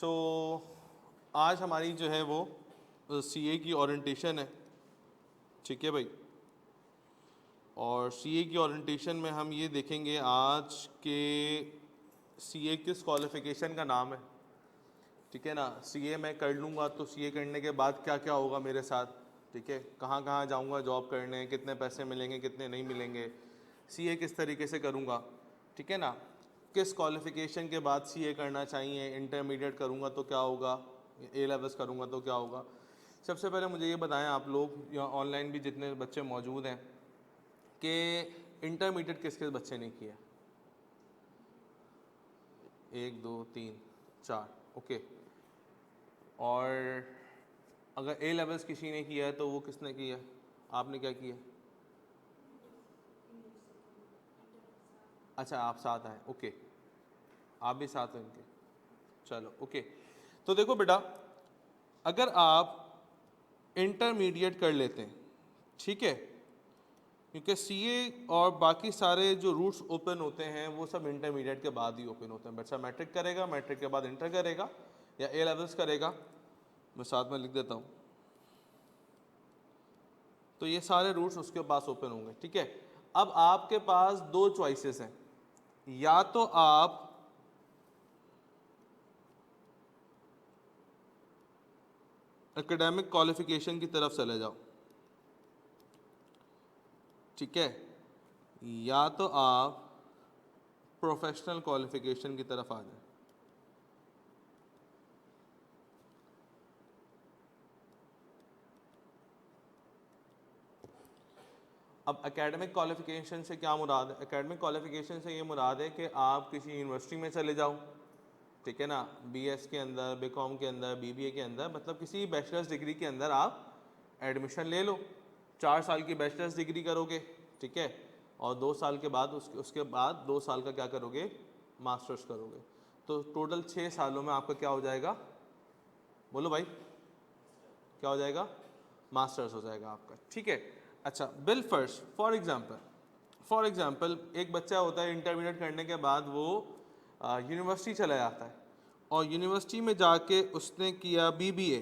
तो आज हमारी जो है वो सीए की ओरिएंटेशन है, ठीक है भाई। और सीए की ओरिएंटेशन में हम ये देखेंगे आज के सीए किस क्वालिफ़िकेशन का नाम है, ठीक है ना। सीए मैं कर लूँगा तो सीए करने के बाद क्या क्या होगा मेरे साथ, ठीक है। कहाँ कहाँ जाऊँगा जॉब करने, कितने पैसे मिलेंगे, कितने नहीं मिलेंगे, सीए किस तरीके से करूँगा, ठीक है ना। किस क्वालिफ़िकेशन के बाद सीए करना चाहिए, इंटरमीडिएट करूँगा तो क्या होगा, ए लेवल्स करूँगा तो क्या होगा। सबसे पहले मुझे ये बताएं आप लोग या ऑनलाइन भी जितने बच्चे मौजूद हैं कि इंटरमीडिएट किस किस बच्चे ने किया। 1 2 3 4, ओके। और अगर ए लेवल्स किसी ने किया है तो वो किसने किया, आपने क्या किया। अच्छा आप साथ आए, ओके, आप भी साथ हैं इनके, चलो ओके। तो देखो बेटा, अगर आप इंटरमीडिएट कर लेते हैं, ठीक है, क्योंकि सीए और बाकी सारे जो रूट्स ओपन होते हैं वो सब इंटरमीडिएट के बाद ही ओपन होते हैं। बच्चा मैट्रिक करेगा, मैट्रिक के बाद इंटर करेगा या ए लेवल्स करेगा, मैं साथ में लिख देता हूँ, तो ये सारे रूट्स उसके पास ओपन होंगे, ठीक है। अब आपके पास दो चॉइसेस हैं, या तो आप एकेडमिक क्वालिफिकेशन की तरफ चले जाओ, ठीक है, या तो आप प्रोफेशनल क्वालिफिकेशन की तरफ आ जाए। अब एकेडमिक क्वालिफिकेशन से क्या मुराद है, एकेडमिक क्वालिफिकेशन से ये मुराद है कि आप किसी यूनिवर्सिटी में चले जाओ, ठीक है ना, बीएस के अंदर, बीकॉम के अंदर, बीबीए के अंदर, मतलब किसी बैचलर्स डिग्री के अंदर आप एडमिशन ले लो। 4 साल की बैचलर्स डिग्री करोगे, ठीक है, और 2 साल के बाद उसके बाद 2 साल का क्या करोगे, मास्टर्स करोगे। तो टोटल 6 सालों में आपका क्या हो जाएगा, बोलो भाई, क्या हो जाएगा, मास्टर्स हो जाएगा आपका, ठीक है। अच्छा बिल फर्स्ट, फॉर एग्जांपल एक बच्चा होता है इंटरमीडिएट करने के बाद वो यूनिवर्सिटी चला जाता है और यूनिवर्सिटी में जाके उसने किया बीबीए।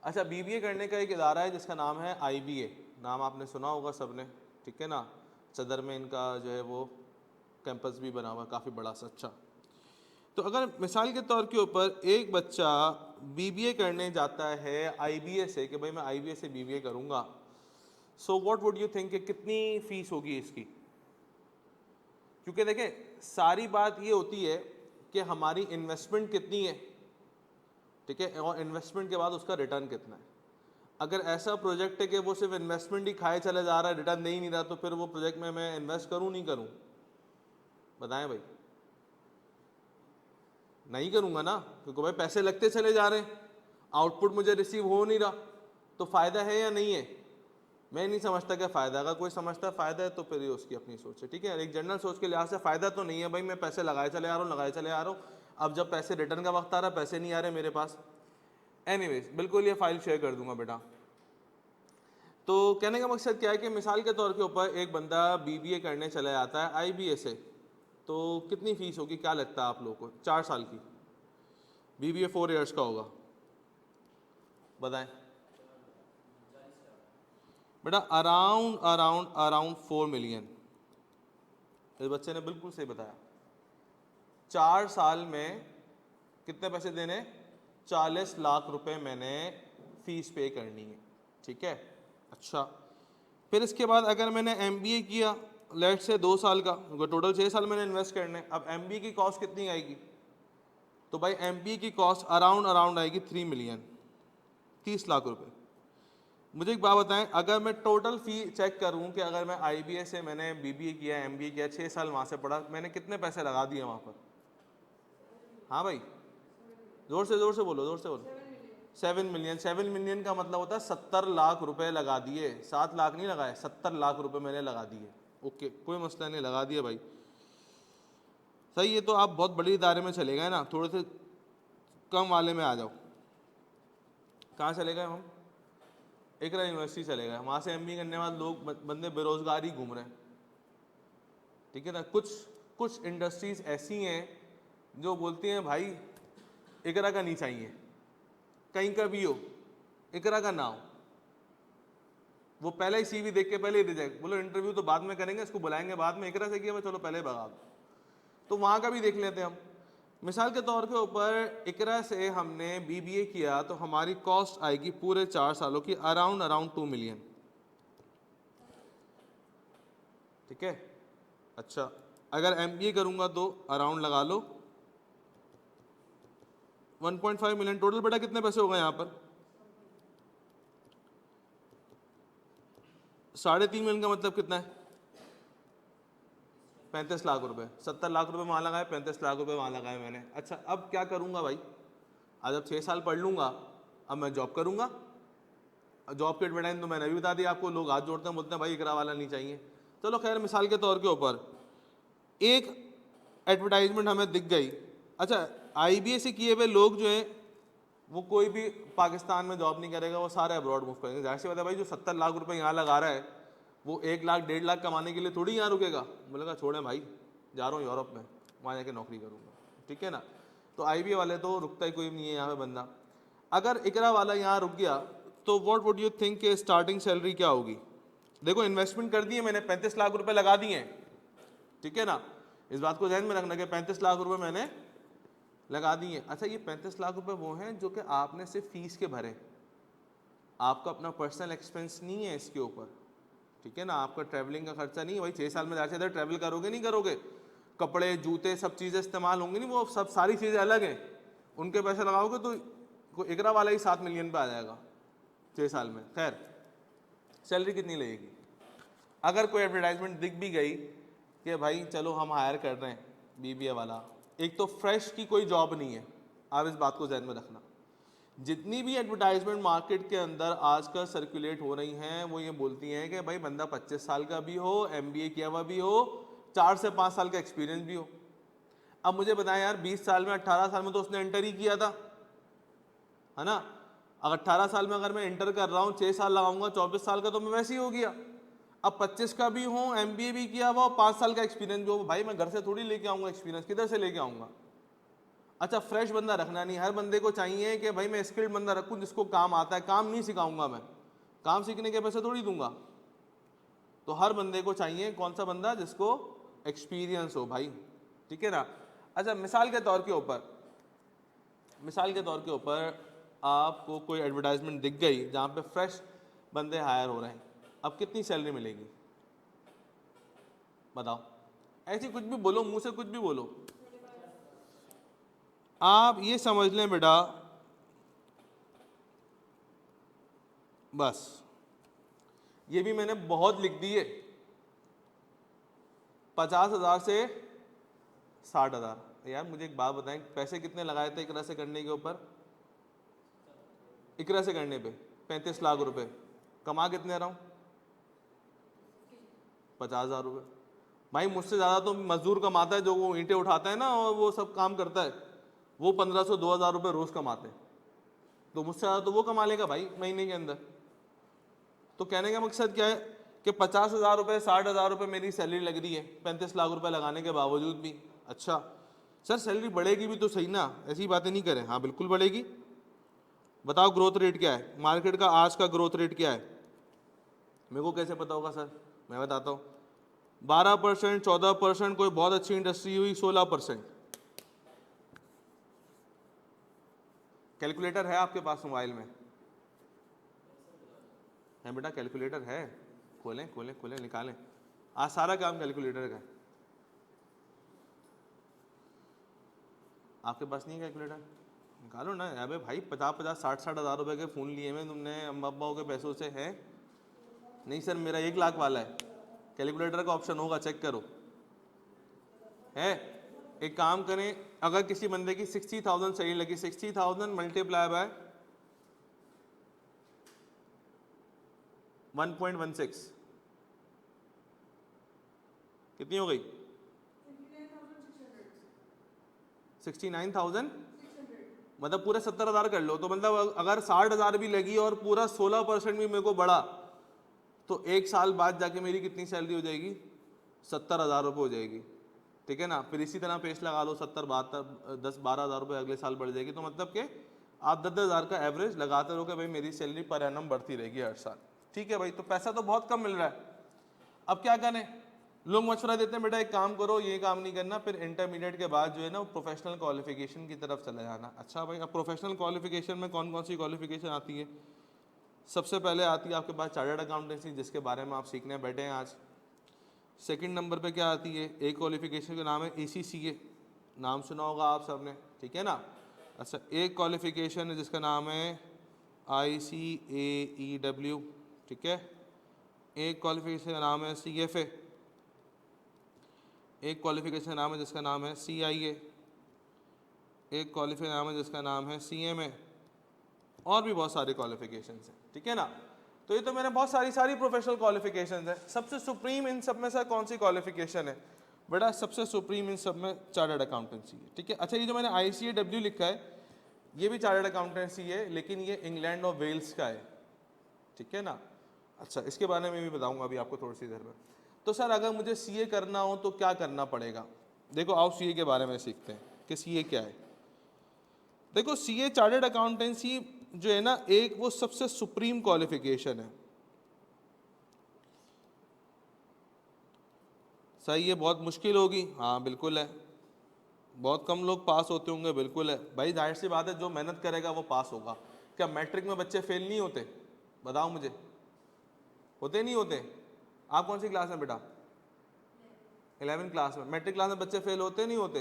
अच्छा बीबीए करने का एक इदारा है जिसका नाम है आईबीए, नाम आपने सुना होगा सबने, ठीक है ना। सदर में इनका जो है वो कैंपस भी बना हुआ, काफ़ी बड़ा सा। अच्छा, तो अगर मिसाल के तौर के ऊपर एक बच्चा बीबीए करने जाता है आईबीए से, कि भाई मैं आईबीए से बीबीए करूंगा, so what would you think कि कितनी फीस होगी इसकी। क्योंकि देखें सारी बात ये होती है कि हमारी इन्वेस्टमेंट कितनी है, ठीक है, और इन्वेस्टमेंट के बाद उसका रिटर्न कितना है। अगर ऐसा प्रोजेक्ट है कि वो सिर्फ इन्वेस्टमेंट ही खाए चले जा रहा है, रिटर्न दे ही नहीं रहा, तो फिर वो प्रोजेक्ट में मैं इन्वेस्ट करूं नहीं करूं, बताएं भाई। नहीं करूंगा ना, क्योंकि भाई पैसे लगते चले जा रहे हैं, आउटपुट मुझे रिसीव हो नहीं रहा, तो फ़ायदा है या नहीं है। मैं नहीं समझता क्या फ़ायदा, अगर कोई समझता है फ़ायदा है तो फिर ये उसकी अपनी सोच है, ठीक है। एक जनरल सोच के लिहाज से फ़ायदा तो नहीं है भाई, मैं पैसे लगाए चले आ रहा हूँ, लगाए चले आ रहा हूँ, अब जब पैसे रिटर्न का वक्त आ रहा है पैसे नहीं आ रहे मेरे पास। एनीवेज बिल्कुल ये फाइल शेयर कर दूंगा बेटा। तो कहने का मकसद क्या है कि मिसाल के तौर के ऊपर एक बंदा बीबीए करने चला जाता है आईबीए से, तो कितनी फ़ीस होगी, क्या लगता है आप लोगों को। 4 साल की बीबीए 4 इयर्स का होगा, बताएं बेटा। Around around around 4 million. इस बच्चे ने बिल्कुल सही बताया। 4 साल में कितने पैसे देने, 40 लाख रुपए मैंने फीस पे करनी है, ठीक है। अच्छा फिर इसके बाद अगर मैंने एमबीए किया, लेट से 2 साल का, टोटल 6 साल मैंने इन्वेस्ट करने, अब एमबीए की कॉस्ट कितनी आएगी, तो भाई एमबीए की कॉस्ट अराउंड अराउंड आएगी 3 मिलियन, 30 लाख रुपए। मुझे एक बात बताएं, अगर मैं टोटल फी चेक करूं कि अगर मैं आईबीए से मैंने बीबीए किया, एमबीए किया, 6 साल वहां से पढ़ा, मैंने कितने पैसे लगा दिए वहां पर। हाँ भाई, जोर से बोलो, जोर से बोलो। 7 मिलियन। 7 मिलियन का मतलब होता है 70 लाख रुपए लगा दिए, 7 लाख नहीं लगाए, 70 लाख रुपए मैंने लगा दिए। ओके कोई मसला नहीं, लगा दिए भाई, सही है। तो आप बहुत बड़ी इदारे में चले गए ना, थोड़े से कम वाले में आ जाओ। कहाँ चले गए हम, एकरा यूनिवर्सिटी चले गए, वहाँ से एमबीए करने के बाद लोग बंदे बेरोजगार ही घूम रहे हैं, ठीक है ना। कुछ इंडस्ट्रीज ऐसी हैं जो बोलती हैं भाई इकरा का नहीं चाहिए, कहीं का भी हो, इकरा का ना हो, वो पहले ही सीवी देख के पहले ही रिजेक्ट, बोलो इंटरव्यू तो बाद में करेंगे, इसको बुलाएंगे बाद में, इकरा से किया चलो पहले भगा दो। तो वहाँ का भी देख लेते हैं हम। मिसाल के तौर के ऊपर इकरा से हमने बीबीए किया तो हमारी कॉस्ट आएगी पूरे 4 सालों की अराउंड 2 मिलियन, ठीक है। अच्छा, अगर एमबीए करूंगा तो अराउंड लगा लो 1.5 मिलियन टोटल। बेटा कितने पैसे हो गए यहाँ पर? 3.5 मिलियन का मतलब कितना है? 35 लाख रुपए। 70 लाख रुपए वहाँ लगाए, 35 लाख रुपए वहाँ लगाए मैंने। अच्छा, अब क्या करूँगा भाई? आज अब 6 साल पढ़ लूँगा, अब मैं जॉब करूँगा। जॉब के एडवर्टाइज तो मैंने अभी बता दिया आपको, लोग हाथ जोड़ते हैं, बोलते हैं भाई इकरा वाला नहीं चाहिए। चलो खैर, मिसाल के तौर के ऊपर एक एडवर्टाइजमेंट हमें दिख गई। अच्छा, आईबीए से किए हुए लोग जो हैं वो कोई भी पाकिस्तान में जॉब नहीं करेगा, वो सारे अब्रॉड मूव करेंगे। जाहिर सी बात है भाई, जो 70 लाख रुपए यहाँ लगा रहा है वो 1 लाख 1.5 लाख कमाने के लिए थोड़ी यहाँ रुकेगा। बोलेगा छोड़ें भाई, जा रहा हूँ यूरोप में, वहाँ जाके नौकरी करूँगा, ठीक है ना। तो आईबीए वाले तो रुकता ही कोई नहीं है यहाँ पे बंदा। अगर इकरा वाला यहाँ रुक गया तो व्हाट वुड यू थिंक के स्टार्टिंग सैलरी क्या होगी? देखो इन्वेस्टमेंट कर दी है मैंने, 35 लाख रुपए लगा दिए हैं, ठीक है ना। इस बात को ध्यान में रखना कि 35 लाख रुपए मैंने लगा दिए। अच्छा, ये 35 लाख रुपए वो हैं जो कि आपने सिर्फ फीस के भरे, आपका अपना पर्सनल एक्सपेंस नहीं है इसके ऊपर, ठीक है ना। आपका ट्रैवलिंग का खर्चा नहीं है भाई, 6 साल में जाके इधर ट्रैवल करोगे नहीं करोगे, कपड़े जूते सब चीज़ें इस्तेमाल होंगी नहीं, वो सब सारी चीज़ें अलग हैं, उनके पैसे लगाओगे तो इकरा वाला ही 7 मिलियन पे आ जाएगा 6 साल में। खैर, सैलरी कितनी लगेगी? अगर कोई एडवर्टाइजमेंट दिख भी गई कि भाई चलो हम हायर कर रहे हैं बीबीए वाला, एक तो फ्रेश की कोई जॉब नहीं है, आप इस बात को ध्यान में रखना। जितनी भी एडवर्टाइजमेंट मार्केट के अंदर आजकल सर्कुलेट हो रही हैं वो ये बोलती हैं कि भाई बंदा 25 साल का भी हो, एमबीए किया हुआ भी हो, 4 से 5 साल का एक्सपीरियंस भी हो। अब मुझे बताएं यार, 20 साल में 18 साल में तो उसने इंटर ही किया था, है ना। अगर 18 साल में अगर मैं इंटर कर रहा हूँ, 6 साल लगाऊंगा, 24 साल का तो मैं वैसे ही हो गया। अब 25 का भी हूँ, एमबीए भी किया हुआ, 5 साल का एक्सपीरियंस भी हो, भाई मैं घर से थोड़ी लेके आऊँगा एक्सपीरियंस, किधर से लेके आऊँगा? अच्छा, फ्रेश बंदा रखना नहीं, हर बंदे को चाहिए कि भाई मैं स्किल्ड बंदा रखूँ जिसको काम आता है। काम नहीं सिखाऊंगा मैं, काम सीखने के पैसे थोड़ी दूंगा। तो हर बंदे को चाहिए कौन सा बंदा? जिसको एक्सपीरियंस हो भाई, ठीक है ना। अच्छा, मिसाल के तौर के ऊपर आपको कोई एडवर्टाइजमेंट दिख गई जहाँ पे फ्रेश बंदे हायर हो रहे हैं, अब कितनी सैलरी मिलेगी बताओ? ऐसी कुछ भी बोलो, मुंह से कुछ भी बोलो। आप ये समझ लें बेटा, बस ये भी मैंने बहुत लिख दी है, 50,000 से 60,000। यार मुझे एक बात बताएं, पैसे कितने लगाए थे इकरा से करने के ऊपर? इकरा से करने पे 35 लाख रुपए, कमा कितने रहा हूँ? 50,000 रुपये। भाई मुझसे ज़्यादा तो मजदूर कमाता है, जो वो ईंटें उठाता है ना और वो सब काम करता है, वो 1500-2000 रुपये रोज़ कमाते हैं, तो मुझसे ज़्यादा तो वो कमा लेगा भाई महीने के अंदर। तो कहने का मकसद क्या है कि 50,000 रुपये 60,000 रुपये मेरी सैलरी लग रही है 35 लाख रुपए लगाने के बावजूद भी। अच्छा सर, सैलरी बढ़ेगी भी तो सही ना, ऐसी बातें नहीं करें। हाँ बिल्कुल बढ़ेगी। बताओ ग्रोथ रेट क्या है मार्केट का, आज का ग्रोथ रेट क्या है? मेरे को कैसे पता होगा सर? मैं बताता हूँ, 12%, 14%, कोई बहुत अच्छी इंडस्ट्री हुई 16%। कैलकुलेटर है आपके पास मोबाइल में? है बेटा, कैलकुलेटर है, खोलें खोलें खोलें, निकालें। आज सारा काम कैलकुलेटर का है। आपके पास नहीं है कैलकुलेटर? निकालो ना। अबे भाई 50-50, 60-60 हज़ार रुपये के फ़ोन लिए हुए तुमने अम्मा अब्बाओं के पैसों से, हैं? नहीं सर, मेरा 1 लाख वाला है। कैलकुलेटर का ऑप्शन होगा, चेक करो है। एक काम करें, अगर किसी बंदे की 60,000 सही लगी, 60,000 मल्टीप्लाई बाय 1.16 कितनी हो गई? 69,000, मतलब पूरे 70,000 कर लो। तो मतलब अगर 60,000 भी लगी और पूरा 16% भी मेरे को बढ़ा तो 1 साल बाद जाके मेरी कितनी सैलरी हो जाएगी? 70,000 रुपये हो जाएगी। ठीक है ना। फिर इसी तरह पेस्ट लगा लो 70-72 10-12 हज़ार रुपये अगले साल बढ़ जाएगी, तो मतलब कि आप 10-10 हज़ार का एवरेज लगाते रहो कि भाई मेरी सैलरी पर एनम बढ़ती रहेगी हर साल। ठीक है भाई, तो पैसा तो बहुत कम मिल रहा है, अब क्या करें। लोग मशवरा देते हैं बेटा एक काम करो, ये काम नहीं करना, फिर इंटरमीडिएट के बाद जो है ना वो प्रोफेशनल क्वालिफिकेशन की तरफ चले जाना। अच्छा भाई, अब प्रोफेशनल क्वालिफिकेशन में कौन कौन सी क्वालिफिकेशन आती है? सबसे पहले आती है आपके पास चार्टर्ड अकाउंटेंसी, जिसके बारे में आप सीखने बैठे हैं आज। सेकंड नंबर पे क्या आती है? एक क्वालिफिकेशन का नाम है ACCA, नाम सुना होगा आप सबने, ठीक है ना। अच्छा, एक क्वालिफिकेशन है जिसका नाम है ICAEW, ठीक है। एक क्वालिफिकेशन का नाम है CFA, एक क्वालिफिकेशन का नाम है जिसका नाम है CIA, एक क्वालिफिकेशन नाम है जिसका नाम है CMA, और भी बहुत सारे क्वालिफिकेशंस हैं, ठीक है ना। तो ये तो मैंने बहुत सारी प्रोफेशनल क्वालिफिकेशंस हैं। सबसे सुप्रीम इन सब में से कौन सी क्वालिफिकेशन है बेटा? सबसे सुप्रीम इन सब में चार्टर्ड अकाउंटेंसी है, ठीक है। अच्छा, ये जो मैंने ICAW लिखा है ये भी चार्टर्ड अकाउंटेंसी है, लेकिन ये इंग्लैंड और वेल्स का है, ठीक है ना। अच्छा, इसके बारे में भी बताऊंगा अभी आपको थोड़ी सी देर में। तो सर अगर मुझे CA करना हो तो क्या करना पड़ेगा? देखो आओ CA के बारे में सीखते हैं कि CA क्या है। देखो CA चार्टर्ड अकाउंटेंसी जो है ना, एक वो सबसे सुप्रीम क्वालिफिकेशन है। सही है, बहुत मुश्किल होगी, हाँ बिल्कुल है। बहुत कम लोग पास होते होंगे, बिल्कुल है भाई, जाहिर सी बात है जो मेहनत करेगा वो पास होगा। क्या मैट्रिक में बच्चे फेल नहीं होते? बताओ मुझे, होते नहीं होते? आप कौन सी क्लास में बेटा? 11वीं क्लास में। मैट्रिक क्लास में बच्चे फेल होते नहीं होते?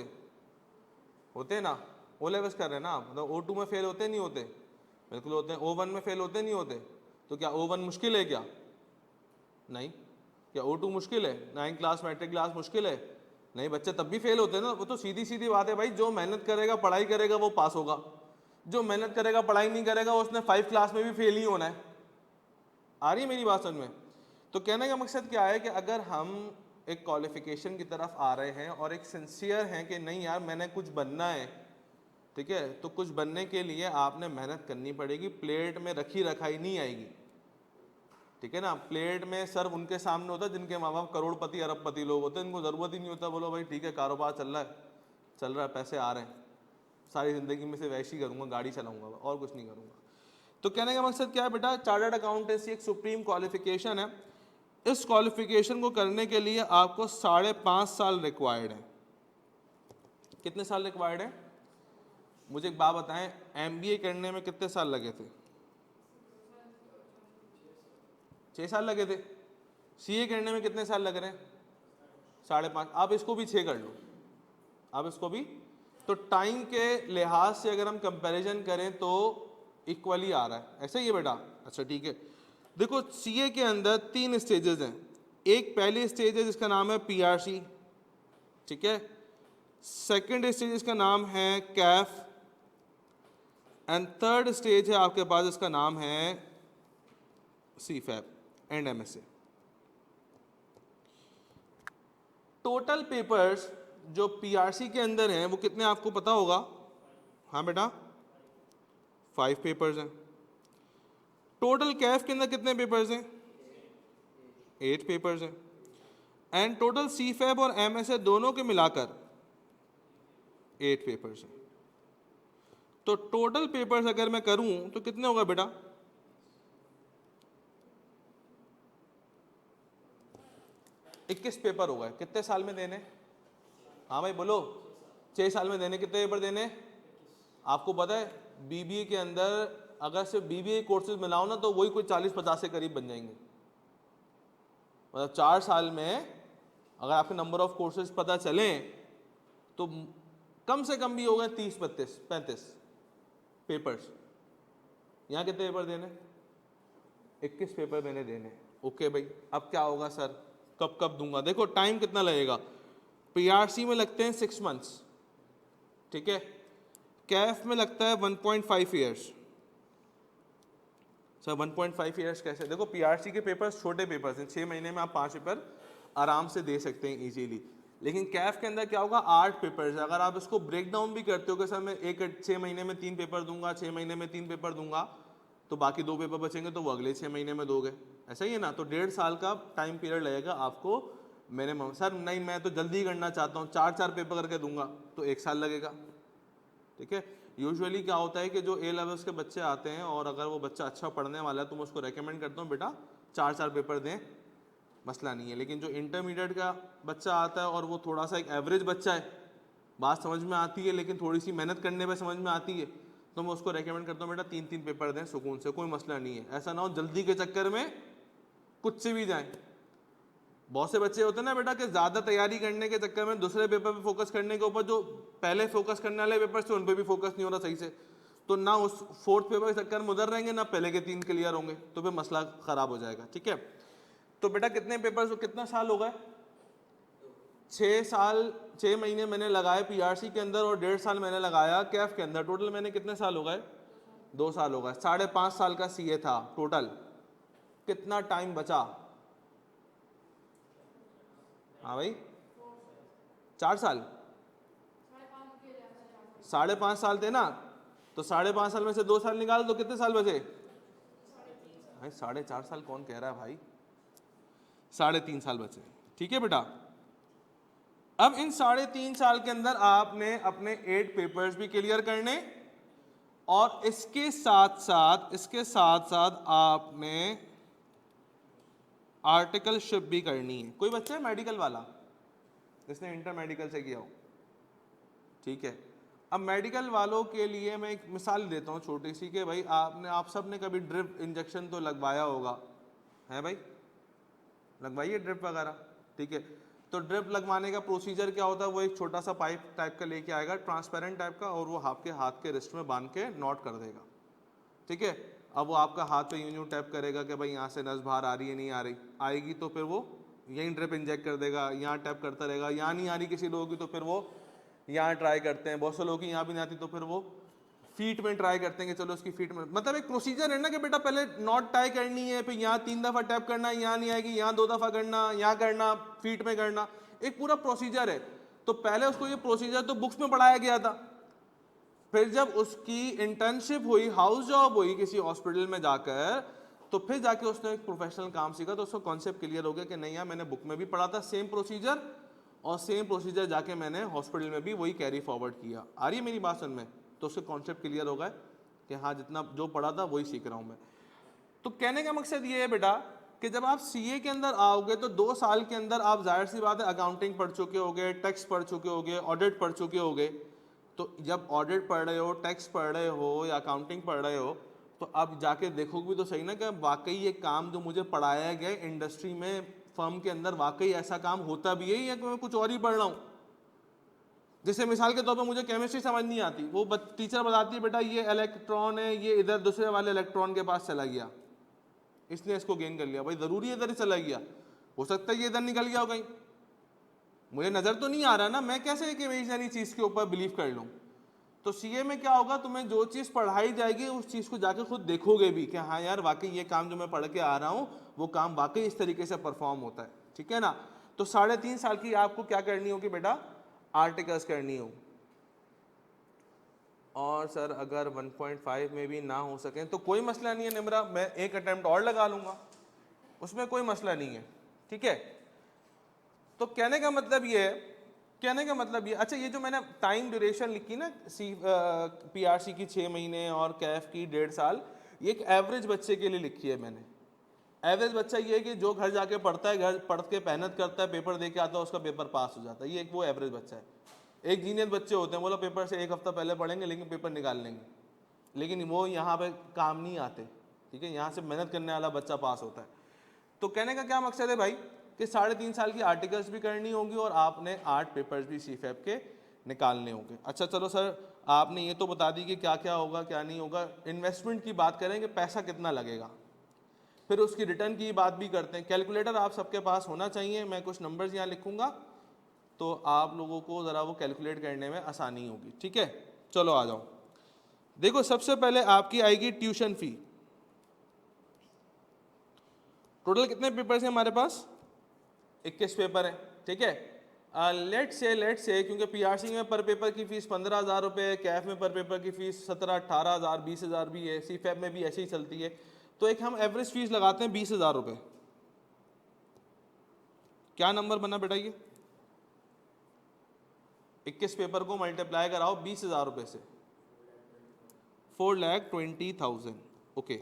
होते ना। O लेवल्स कर रहे हैं ना आप, मतलब O2 में फेल होते नहीं होते? बिल्कुल होते हैं। O1 में फेल होते नहीं होते? तो क्या O1 मुश्किल है क्या? नहीं। क्या O2 मुश्किल है? 9th क्लास मैट्रिक क्लास मुश्किल है? नहीं, बच्चे तब भी फेल होते हैं ना। वो तो सीधी सीधी बात है भाई, जो मेहनत करेगा पढ़ाई करेगा वो पास होगा, जो मेहनत करेगा पढ़ाई नहीं करेगा उसने 5 क्लास में भी फेल ही होना है। आ रही है मेरी बात समझ में? तो कहने का मकसद क्या है कि अगर हम एक क्वालिफिकेशन की तरफ आ रहे हैं और एक सिंसियर हैं कि नहीं यार मैंने कुछ बनना है, ठीक है, तो कुछ बनने के लिए आपने मेहनत करनी पड़ेगी। प्लेट में रखी रखाई नहीं आएगी, ठीक है ना। प्लेट में सर्व उनके सामने होता है जिनके माँ बाप करोड़पति अरबपति लोग होते हैं, इनको ज़रूरत ही नहीं होता, बोलो भाई ठीक है कारोबार चल रहा है, पैसे आ रहे हैं, सारी ज़िंदगी में से वैसे ही करूँगा, गाड़ी चलाऊँगा और कुछ नहीं करूँगा। तो कहने का मकसद क्या है बेटा? चार्टर्ड अकाउंटेंसी एक सुप्रीम क्वालिफिकेशन है। इस क्वालिफिकेशन को करने के लिए आपको 5.5 साल रिक्वायर्ड है। कितने साल रिक्वायर्ड है? मुझे एक बात बताएं, MBA करने में कितने साल लगे थे? 6 साल लगे थे। CA करने में कितने साल लग रहे हैं? 5.5। आप इसको भी 6 कर लो, आप इसको भी। तो टाइम के लिहाज से अगर हम कंपैरिजन करें तो इक्वली आ रहा है, ऐसा ही है बेटा। अच्छा ठीक है, देखो CA के अंदर 3 स्टेजेस हैं। एक पहली स्टेज है जिसका नाम है PRC, ठीक है। सेकंड स्टेज इसका नाम है CAF, एंड थर्ड स्टेज है आपके पास इसका नाम है CFAP and MSA। Total papers जो PRC के अंदर हैं वो कितने आपको पता होगा? हाँ बेटा, 5 पेपर्स हैं। टोटल CAF के अंदर कितने पेपर्स हैं? 8 पेपर्स हैं। एंड टोटल CFAP और MSA दोनों के मिलाकर 8 पेपर्स हैं। तो टोटल पेपर्स अगर मैं करूं तो कितने होगा बेटा? 21 पेपर होगा। कितने साल में देने? हाँ भाई बोलो, 6 साल में देने। कितने पेपर देने? आपको पता है BBA के अंदर अगर सिर्फ BBA कोर्सेज मिलाओ ना तो वही कोई 40-50 के करीब बन जाएंगे। मतलब 4 साल में अगर आपके नंबर ऑफ कोर्सेज पता चलें तो कम से कम भी हो गए 30-35 पेपर्स। यहाँ कितने पेपर देने? 21 पेपर मैंने देने। ओके भाई, अब क्या होगा सर, कब कब दूंगा? देखो टाइम कितना लगेगा। PRC में लगते हैं 6 मंथ्स, ठीक है। CAF में लगता है 1.5 ईयर्स। सर 1.5 ईयर्स कैसे? देखो PRC के पेपर्स छोटे पेपर्स हैं, 6 महीने में आप 5 पेपर आराम से दे सकते हैं इजीली। लेकिन CAF के अंदर क्या होगा, 8 पेपर्स है। अगर आप इसको ब्रेक डाउन भी करते हो कि सर मैं 6 महीने में 3 पेपर दूंगा, 6 महीने में 3 पेपर दूंगा, तो बाकी 2 पेपर बचेंगे तो वो अगले 6 महीने में दोगे, ऐसा ही है ना। तो 1.5 साल का टाइम पीरियड लगेगा आपको मिनिमम। सर नहीं मैं तो जल्दी करना चाहता हूँ, 4 पेपर करके दूंगा, तो 1 साल लगेगा। ठीक है, यूजुअली क्या होता है कि जो ए लेवल्स के बच्चे आते हैं और अगर वो बच्चा अच्छा पढ़ने वाला है तो मैं उसको रेकमेंड करता हूँ बेटा 4 पेपर दें, मसला नहीं है। लेकिन जो इंटरमीडिएट का बच्चा आता है और वो थोड़ा सा एक एवरेज बच्चा है, बात समझ में आती है लेकिन थोड़ी सी मेहनत करने पे समझ में आती है, तो मैं उसको रेकमेंड करता हूँ बेटा 3 पेपर दें सुकून से, कोई मसला नहीं है। ऐसा ना हो जल्दी के चक्कर में कुछ से भी जाएं। बहुत से बच्चे होते हैं ना बेटा कि ज़्यादा तैयारी करने के चक्कर में दूसरे पेपर पे फोकस करने के ऊपर जो पहले फोकस करने वाले पेपर थे उन पे भी फोकस नहीं हो रहा सही से, तो ना उस 4th पेपर के चक्कर में उधर रहेंगे ना पहले के 3 क्लियर होंगे, तो फिर मसला ख़राब हो जाएगा। ठीक है, तो बेटा कितने पेपर, कितना साल हो गए? 6 साल 6 महीने मैंने लगाए पीआरसी के अंदर और 1.5 साल मैंने लगाया कैफ के अंदर। टोटल मैंने कितने साल हो गए? 2 साल हो गए। 5.5 साल का सीए था टोटल। कितना टाइम बचा? हाँ भाई 4 साल, 5.5 साल थे ना, तो 5.5 साल में से 2 साल निकाल दो, कितने साल बचे भाई? 4.5 साल कौन कह रहा है भाई, 3.5 साल बचे। ठीक है बेटा, अब इन 3.5 साल के अंदर आपने अपने 8 पेपर्स भी क्लियर करने और इसके साथ साथ आपने आर्टिकलशिप भी करनी है। कोई बच्चा है मेडिकल वाला जिसने इंटर मेडिकल से किया हो? ठीक है, अब मेडिकल वालों के लिए मैं एक मिसाल देता हूँ छोटी सी कि भाई आप सब ने कभी ड्रिप इंजेक्शन तो लगवाया होगा, है भाई? लगवाइए ड्रिप वगैरह। ठीक है, तो ड्रिप लगवाने का प्रोसीजर क्या होता है? वो एक छोटा सा पाइप टाइप का लेके आएगा, ट्रांसपेरेंट टाइप का, और वो आपके हाथ के रिस्ट में बांध के नॉट कर देगा। ठीक है, अब वो आपका हाथ पे यूं टैप करेगा कि भाई यहाँ से नस बाहर आ रही है, नहीं आ रही, आएगी तो फिर वो यहीं ड्रिप इंजेक्ट कर देगा, यहाँ टैप करता रहेगा। यहाँ नहीं आ रही किसी लोगों की तो फिर वो यहाँ ट्राई करते हैं, बहुत से लोगों की यहाँ भी नहीं आती तो फिर वो फीट में ट्राई करते हैं कि चलो उसकी फीट में, मतलब एक प्रोसीजर है ना कि बेटा पहले नॉट टाई करनी है, फिर यहाँ 3 दफ़ा टैप करना, यहाँ नहीं आएगी, यहाँ 2 दफ़ा करना, यहाँ करना, फीट में करना, एक पूरा प्रोसीजर है। तो पहले उसको ये प्रोसीजर तो बुक्स में पढ़ाया गया था, फिर जब उसकी इंटर्नशिप हुई, हाउस जॉब हुई किसी हॉस्पिटल में जाकर, तो फिर जाके उसने एक प्रोफेशनल काम सीखा, तो उसको कॉन्सेप्ट क्लियर हो गया कि नहीं यार मैंने बुक में भी पढ़ा था सेम प्रोसीजर, और सेम प्रोसीजर जाके मैंने हॉस्पिटल में भी वही कैरी फॉरवर्ड किया। आ रही है मेरी बात समझ में? तो उसके कॉन्सेप्ट क्लियर हो गए कि हाँ जितना जो पढ़ा था वही सीख रहा हूँ मैं। तो कहने का मकसद ये है बेटा कि जब आप सीए के अंदर आओगे तो 2 साल के अंदर आप जाहिर सी बात है अकाउंटिंग पढ़ चुके होगे, टैक्स पढ़ चुके होगे, ऑडिट पढ़ चुके होगे। तो जब ऑडिट पढ़ रहे हो, टैक्स पढ़ रहे हो या अकाउंटिंग पढ़ रहे हो, तो अब जाके देखोगे भी तो सही ना कि वाकई ये काम जो मुझे पढ़ाया गया इंडस्ट्री में, फर्म के अंदर वाकई ऐसा काम होता भी है या कि मैं कुछ और ही पढ़ रहा हूँ। जैसे मिसाल के तौर पर मुझे केमिस्ट्री समझ नहीं आती, वो टीचर बताती है बेटा ये इलेक्ट्रॉन है, ये इधर दूसरे वाले इलेक्ट्रॉन के पास चला गया, इसने इसको गेन कर लिया। भाई ज़रूरी इधर ही चला गया, हो सकता है ये इधर निकल गया हो कहीं, मुझे नज़र तो नहीं आ रहा ना, मैं कैसे एक इमेजिनरी चीज़ के ऊपर बिलीव कर लूँ। तो सीए में क्या होगा, तुम्हें जो चीज़ पढ़ाई जाएगी उस चीज़ को जाके खुद देखोगे भी कि हाँ यार वाकई ये काम जो मैं पढ़ के आ रहा हूँ वो काम वाकई इस तरीके से परफॉर्म होता है। ठीक है ना? तो 3.5 साल की आपको क्या करनी होगी बेटा? आर्टिकल्स करनी हो। और सर अगर 1.5 में भी ना हो सके तो कोई मसला नहीं है निमरा, मैं एक अटेम्प्ट और लगा लूँगा, उसमें कोई मसला नहीं है। ठीक है, तो कहने का मतलब ये अच्छा ये जो मैंने टाइम ड्यूरेशन लिखी ना पीआरसी की 6 महीने और कैफ की 1.5 साल, ये एक एवरेज बच्चे के लिए लिखी है मैंने। एवरेज बच्चा ये है कि जो घर जाके पढ़ता है, घर पढ़ के मेहनत करता है, पेपर दे के आता है, उसका पेपर पास हो जाता है, ये एक वो एवरेज बच्चा है। एक जीनियस बच्चे होते हैं, बोला पेपर से 1 हफ्ता पहले पढ़ेंगे लेकिन पेपर निकाल लेंगे, लेकिन वो यहाँ पे काम नहीं आते। ठीक है, यहाँ से मेहनत करने वाला बच्चा पास होता है। तो कहने का क्या मकसद है भाई कि 3.5 साल की आर्टिकल्स भी करनी होगी और आपने 8 पेपर्स भी सीफैप के निकालने होंगे। अच्छा चलो सर, आपने ये तो बता दी कि क्या क्या होगा क्या नहीं होगा। इन्वेस्टमेंट की बात करेंगे, पैसा कितना लगेगा, फिर उसकी रिटर्न की बात भी करते हैं। कैलकुलेटर आप सबके पास होना चाहिए, मैं कुछ नंबर्स यहाँ लिखूंगा तो आप लोगों को ज़रा वो कैलकुलेट करने में आसानी होगी। ठीक है, चलो आ जाओ। देखो सबसे पहले आपकी आएगी ट्यूशन फी। टोटल कितने पेपर्स हैं हमारे पास? 21 पेपर है। ठीक है, लेट से क्योंकि पीआरसी में पर पेपर की फीस 15,000 रुपये, कैफ में पर पेपर की फीस 17-18,000 20,000 भी है, सीफैप में भी ऐसे ही चलती है, तो एक हम एवरेज फीस लगाते हैं 20,000 रुपये। क्या नंबर बना बेटा ये? 21 पेपर को मल्टीप्लाई कराओ 20,000 रुपये से, 4,20,000। ओके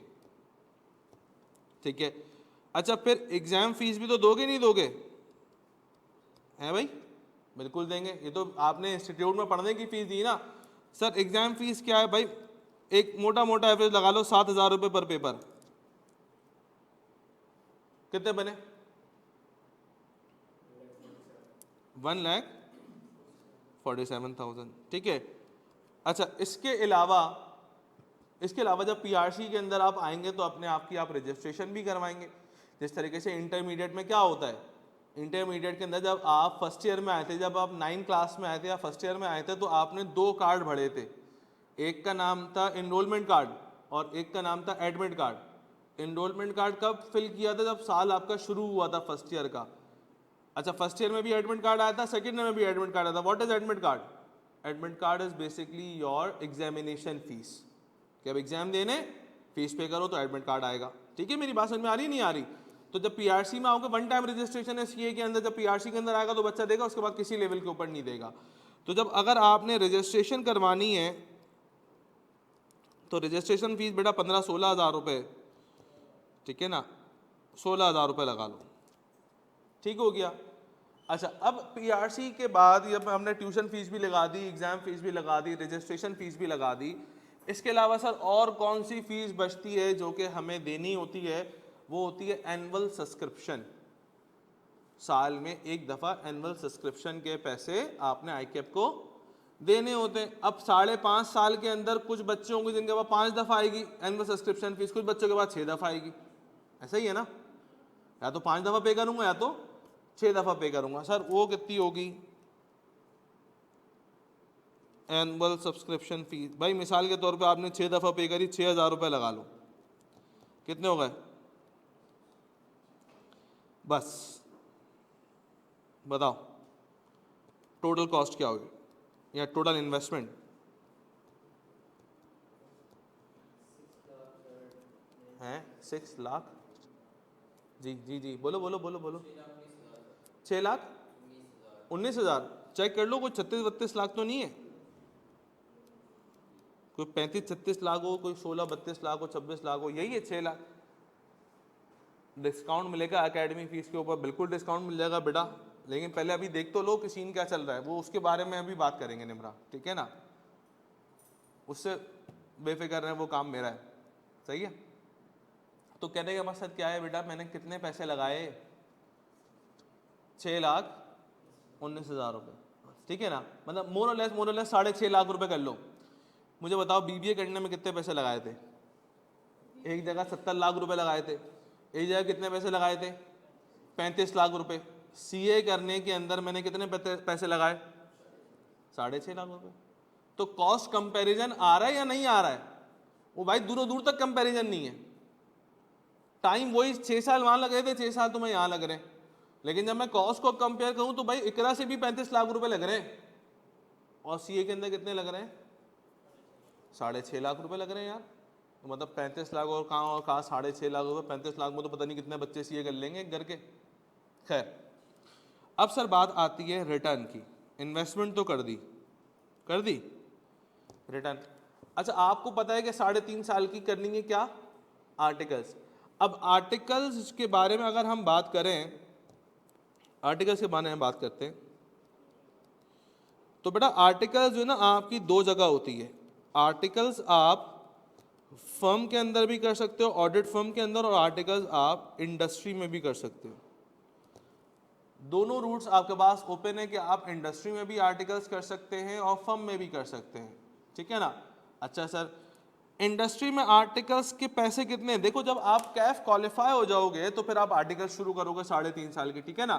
ठीक है। अच्छा फिर एग्जाम फीस भी तो दोगे नहीं दोगे? हैं भाई? बिल्कुल देंगे, ये तो आपने इंस्टीट्यूट में पढ़ने की फीस दी ना। सर एग्जाम फीस क्या है भाई? एक मोटा मोटा एवरेज लगा लो 7,000 रुपये पर पेपर। कितने बने? 1,47,000। ठीक है। अच्छा इसके अलावा जब पीआरसी के अंदर आप आएंगे तो अपने आप की आप रजिस्ट्रेशन भी करवाएंगे। जिस तरीके से इंटरमीडिएट में क्या होता है, इंटरमीडिएट के अंदर जब आप फर्स्ट ईयर में आए थे, जब आप 9 क्लास में आए थे या फर्स्ट ईयर में आए थे, तो आपने 2 कार्ड भरे थे। एक का नाम था इनरोलमेंट कार्ड और एक का नाम था एडमिट कार्ड। इनरोलमेंट कार्ड कब फिल किया था? जब साल आपका शुरू हुआ था फर्स्ट ईयर का। अच्छा फर्स्ट ईयर में भी एडमिट कार्ड आया था, सेकंड ईयर में भी एडमिट कार्ड आया था। What is admit card? Admit card is basically your examination fees. कि अब एग्जाम देने फीस पे करो तो एडमिट कार्ड आएगा। ठीक है, मेरी बात समझ में आ रही नहीं आ रही? तो जब पीआरसी में आओगे, वन टाइम रजिस्ट्रेशन है सीए के अंदर, जब पीआरसी के अंदर आएगा तो बच्चा देगा, उसके बाद किसी लेवल के ऊपर नहीं देगा। तो जब अगर आपने रजिस्ट्रेशन करवानी है तो रजिस्ट्रेशन फीस बेटा 15-16 हज़ार रुपये, ठीक है ना, 16,000 रुपये लगा लो। ठीक हो गया। अच्छा अब पीआरसी के बाद जब हमने ट्यूशन फीस भी लगा दी, एग्जाम फीस भी लगा दी, रजिस्ट्रेशन फीस भी लगा दी, इसके अलावा सर और कौन सी फीस बचती है जो कि हमें देनी होती है? वो होती है एनुअल सब्सक्रिप्शन। साल में एक दफ़ा एनुअल सब्सक्रिप्शन के पैसे आपने आईकेप को देने होते हैं। अब 5.5 साल के अंदर कुछ बच्चे होंगे जिनके पास 5 दफ़ा आएगी एनुअल सब्सक्रिप्शन फीस, कुछ बच्चों के पास 6 दफ़ा आएगी। ऐसा ही है ना? या तो 5 दफ़ा पे करूंगा या तो 6 दफ़ा पे करूंगा। सर वो कितनी होगी एनुअल सब्सक्रिप्शन फीस? भाई मिसाल के तौर पे आपने 6 दफ़ा पे करी, 6,000 रुपये लगा लो, कितने हो गए? बस बताओ टोटल कॉस्ट क्या होगी या टोटल इन्वेस्टमेंट? हैं 6 लाख? जी जी जी, बोलो बोलो बोलो बोलो। 6,19,000? चेक कर लो, कोई 36-32 लाख तो नहीं है? कोई 35-36 लाख हो, कोई 16-32 लाख हो, 26 लाख हो, यही है 6 लाख। डिस्काउंट मिलेगा एकेडमी फीस के ऊपर, बिल्कुल डिस्काउंट मिल जाएगा बेटा, लेकिन पहले अभी देख तो लो कि सीन क्या चल रहा है, वो उसके बारे में अभी बात करेंगे निमरा, ठीक है ना? उससे बेफिक्र है, वो काम मेरा है, सही है? तो कहने का मकसद क्या है बेटा, मैंने कितने पैसे लगाए? 6,19,000 रुपये, ठीक है ना? मतलब मोर और लेस 6.5 लाख रुपए कर लो। मुझे बताओ बीबीए करने में कितने पैसे लगाए थे? एक जगह 70 लाख रुपए लगाए थे, एक जगह कितने पैसे लगाए थे? 35 लाख रुपए। सीए करने के अंदर मैंने कितने पैसे लगाए? 6.5 लाख रुपए। तो कॉस्ट कंपैरिजन आ रहा है या नहीं आ रहा है? वो भाई दूर दूर तक कंपैरिजन नहीं है। टाइम वही 6 साल वहां लगे थे, 6 साल तो मैं यहाँ लग रहे हैं, लेकिन जब मैं कॉस्ट को कंपेयर करूं तो भाई इकरा से भी 35 लाख रुपए लग रहे हैं और सीए के अंदर कितने लग रहे हैं? 6.5 लाख रुपए लग रहे हैं यार। तो मतलब 35 लाख और कहाँ 6.5 लाख रुपए, 35 लाख में तो पता नहीं कितने बच्चे सीए कर लेंगे घर के। खैर अब सर बात आती है रिटर्न की। इन्वेस्टमेंट तो कर दी रिटर्न। अच्छा आपको पता है कि 3.5 साल की करनी है क्या? आर्टिकल्स। अब आर्टिकल्स के बारे में अगर हम बात करें, आर्टिकल्स के बारे में बात करते हैं तो बेटा आर्टिकल्स जो है ना आपकी 2 जगह होती है। आर्टिकल्स आप फर्म के अंदर भी कर सकते हो, ऑडिट फर्म के अंदर, और आर्टिकल्स आप इंडस्ट्री में भी कर सकते हो। दोनों रूट्स आपके पास ओपन है कि आप इंडस्ट्री में भी आर्टिकल्स कर सकते हैं और फर्म में भी कर सकते हैं, ठीक है ना? अच्छा सर इंडस्ट्री में आर्टिकल्स के पैसे कितने हैं? देखो जब आप कैफ क्वालिफाई हो जाओगे तो फिर आप आर्टिकल्स शुरू करोगे 3.5 साल की, ठीक है ना?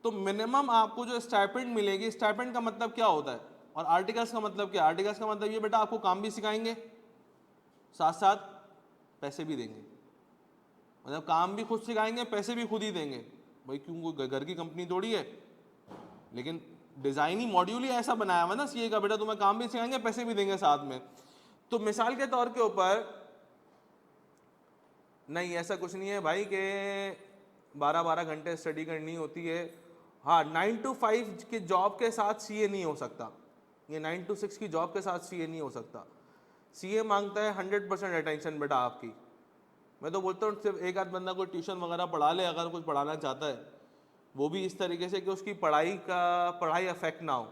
तो मिनिमम आपको जो स्टाइपेंड मिलेगी, स्टाइपेंड का मतलब क्या होता है और आर्टिकल्स का मतलब क्या? आर्टिकल्स का मतलब ये बेटा आपको काम भी सिखाएंगे, साथ साथ पैसे भी देंगे। मतलब काम भी खुद सिखाएंगे, पैसे भी खुद ही देंगे। भाई क्यों, कोई घर की कंपनी थोड़ी है, लेकिन डिजाइन ही मॉड्यूल ही ऐसा बनाया हुआ ना सीए का, बेटा तुम्हें काम भी सिखाएंगे पैसे भी देंगे साथ में। तो मिसाल के तौर के ऊपर नहीं, ऐसा कुछ नहीं है भाई कि 12-12 घंटे स्टडी करनी होती है हाँ 9 to 5 की जॉब के साथ सीए नहीं हो सकता, ये 9 to 6 की जॉब के साथ सीए नहीं हो सकता। सीए मांगता है 100% अटेंशन बेटा आपकी। मैं तो बोलता हूँ सिर्फ एक आध बंदा कोई ट्यूशन वगैरह पढ़ा ले अगर कुछ पढ़ाना चाहता है, वो भी इस तरीके से कि उसकी पढ़ाई अफेक्ट ना हो।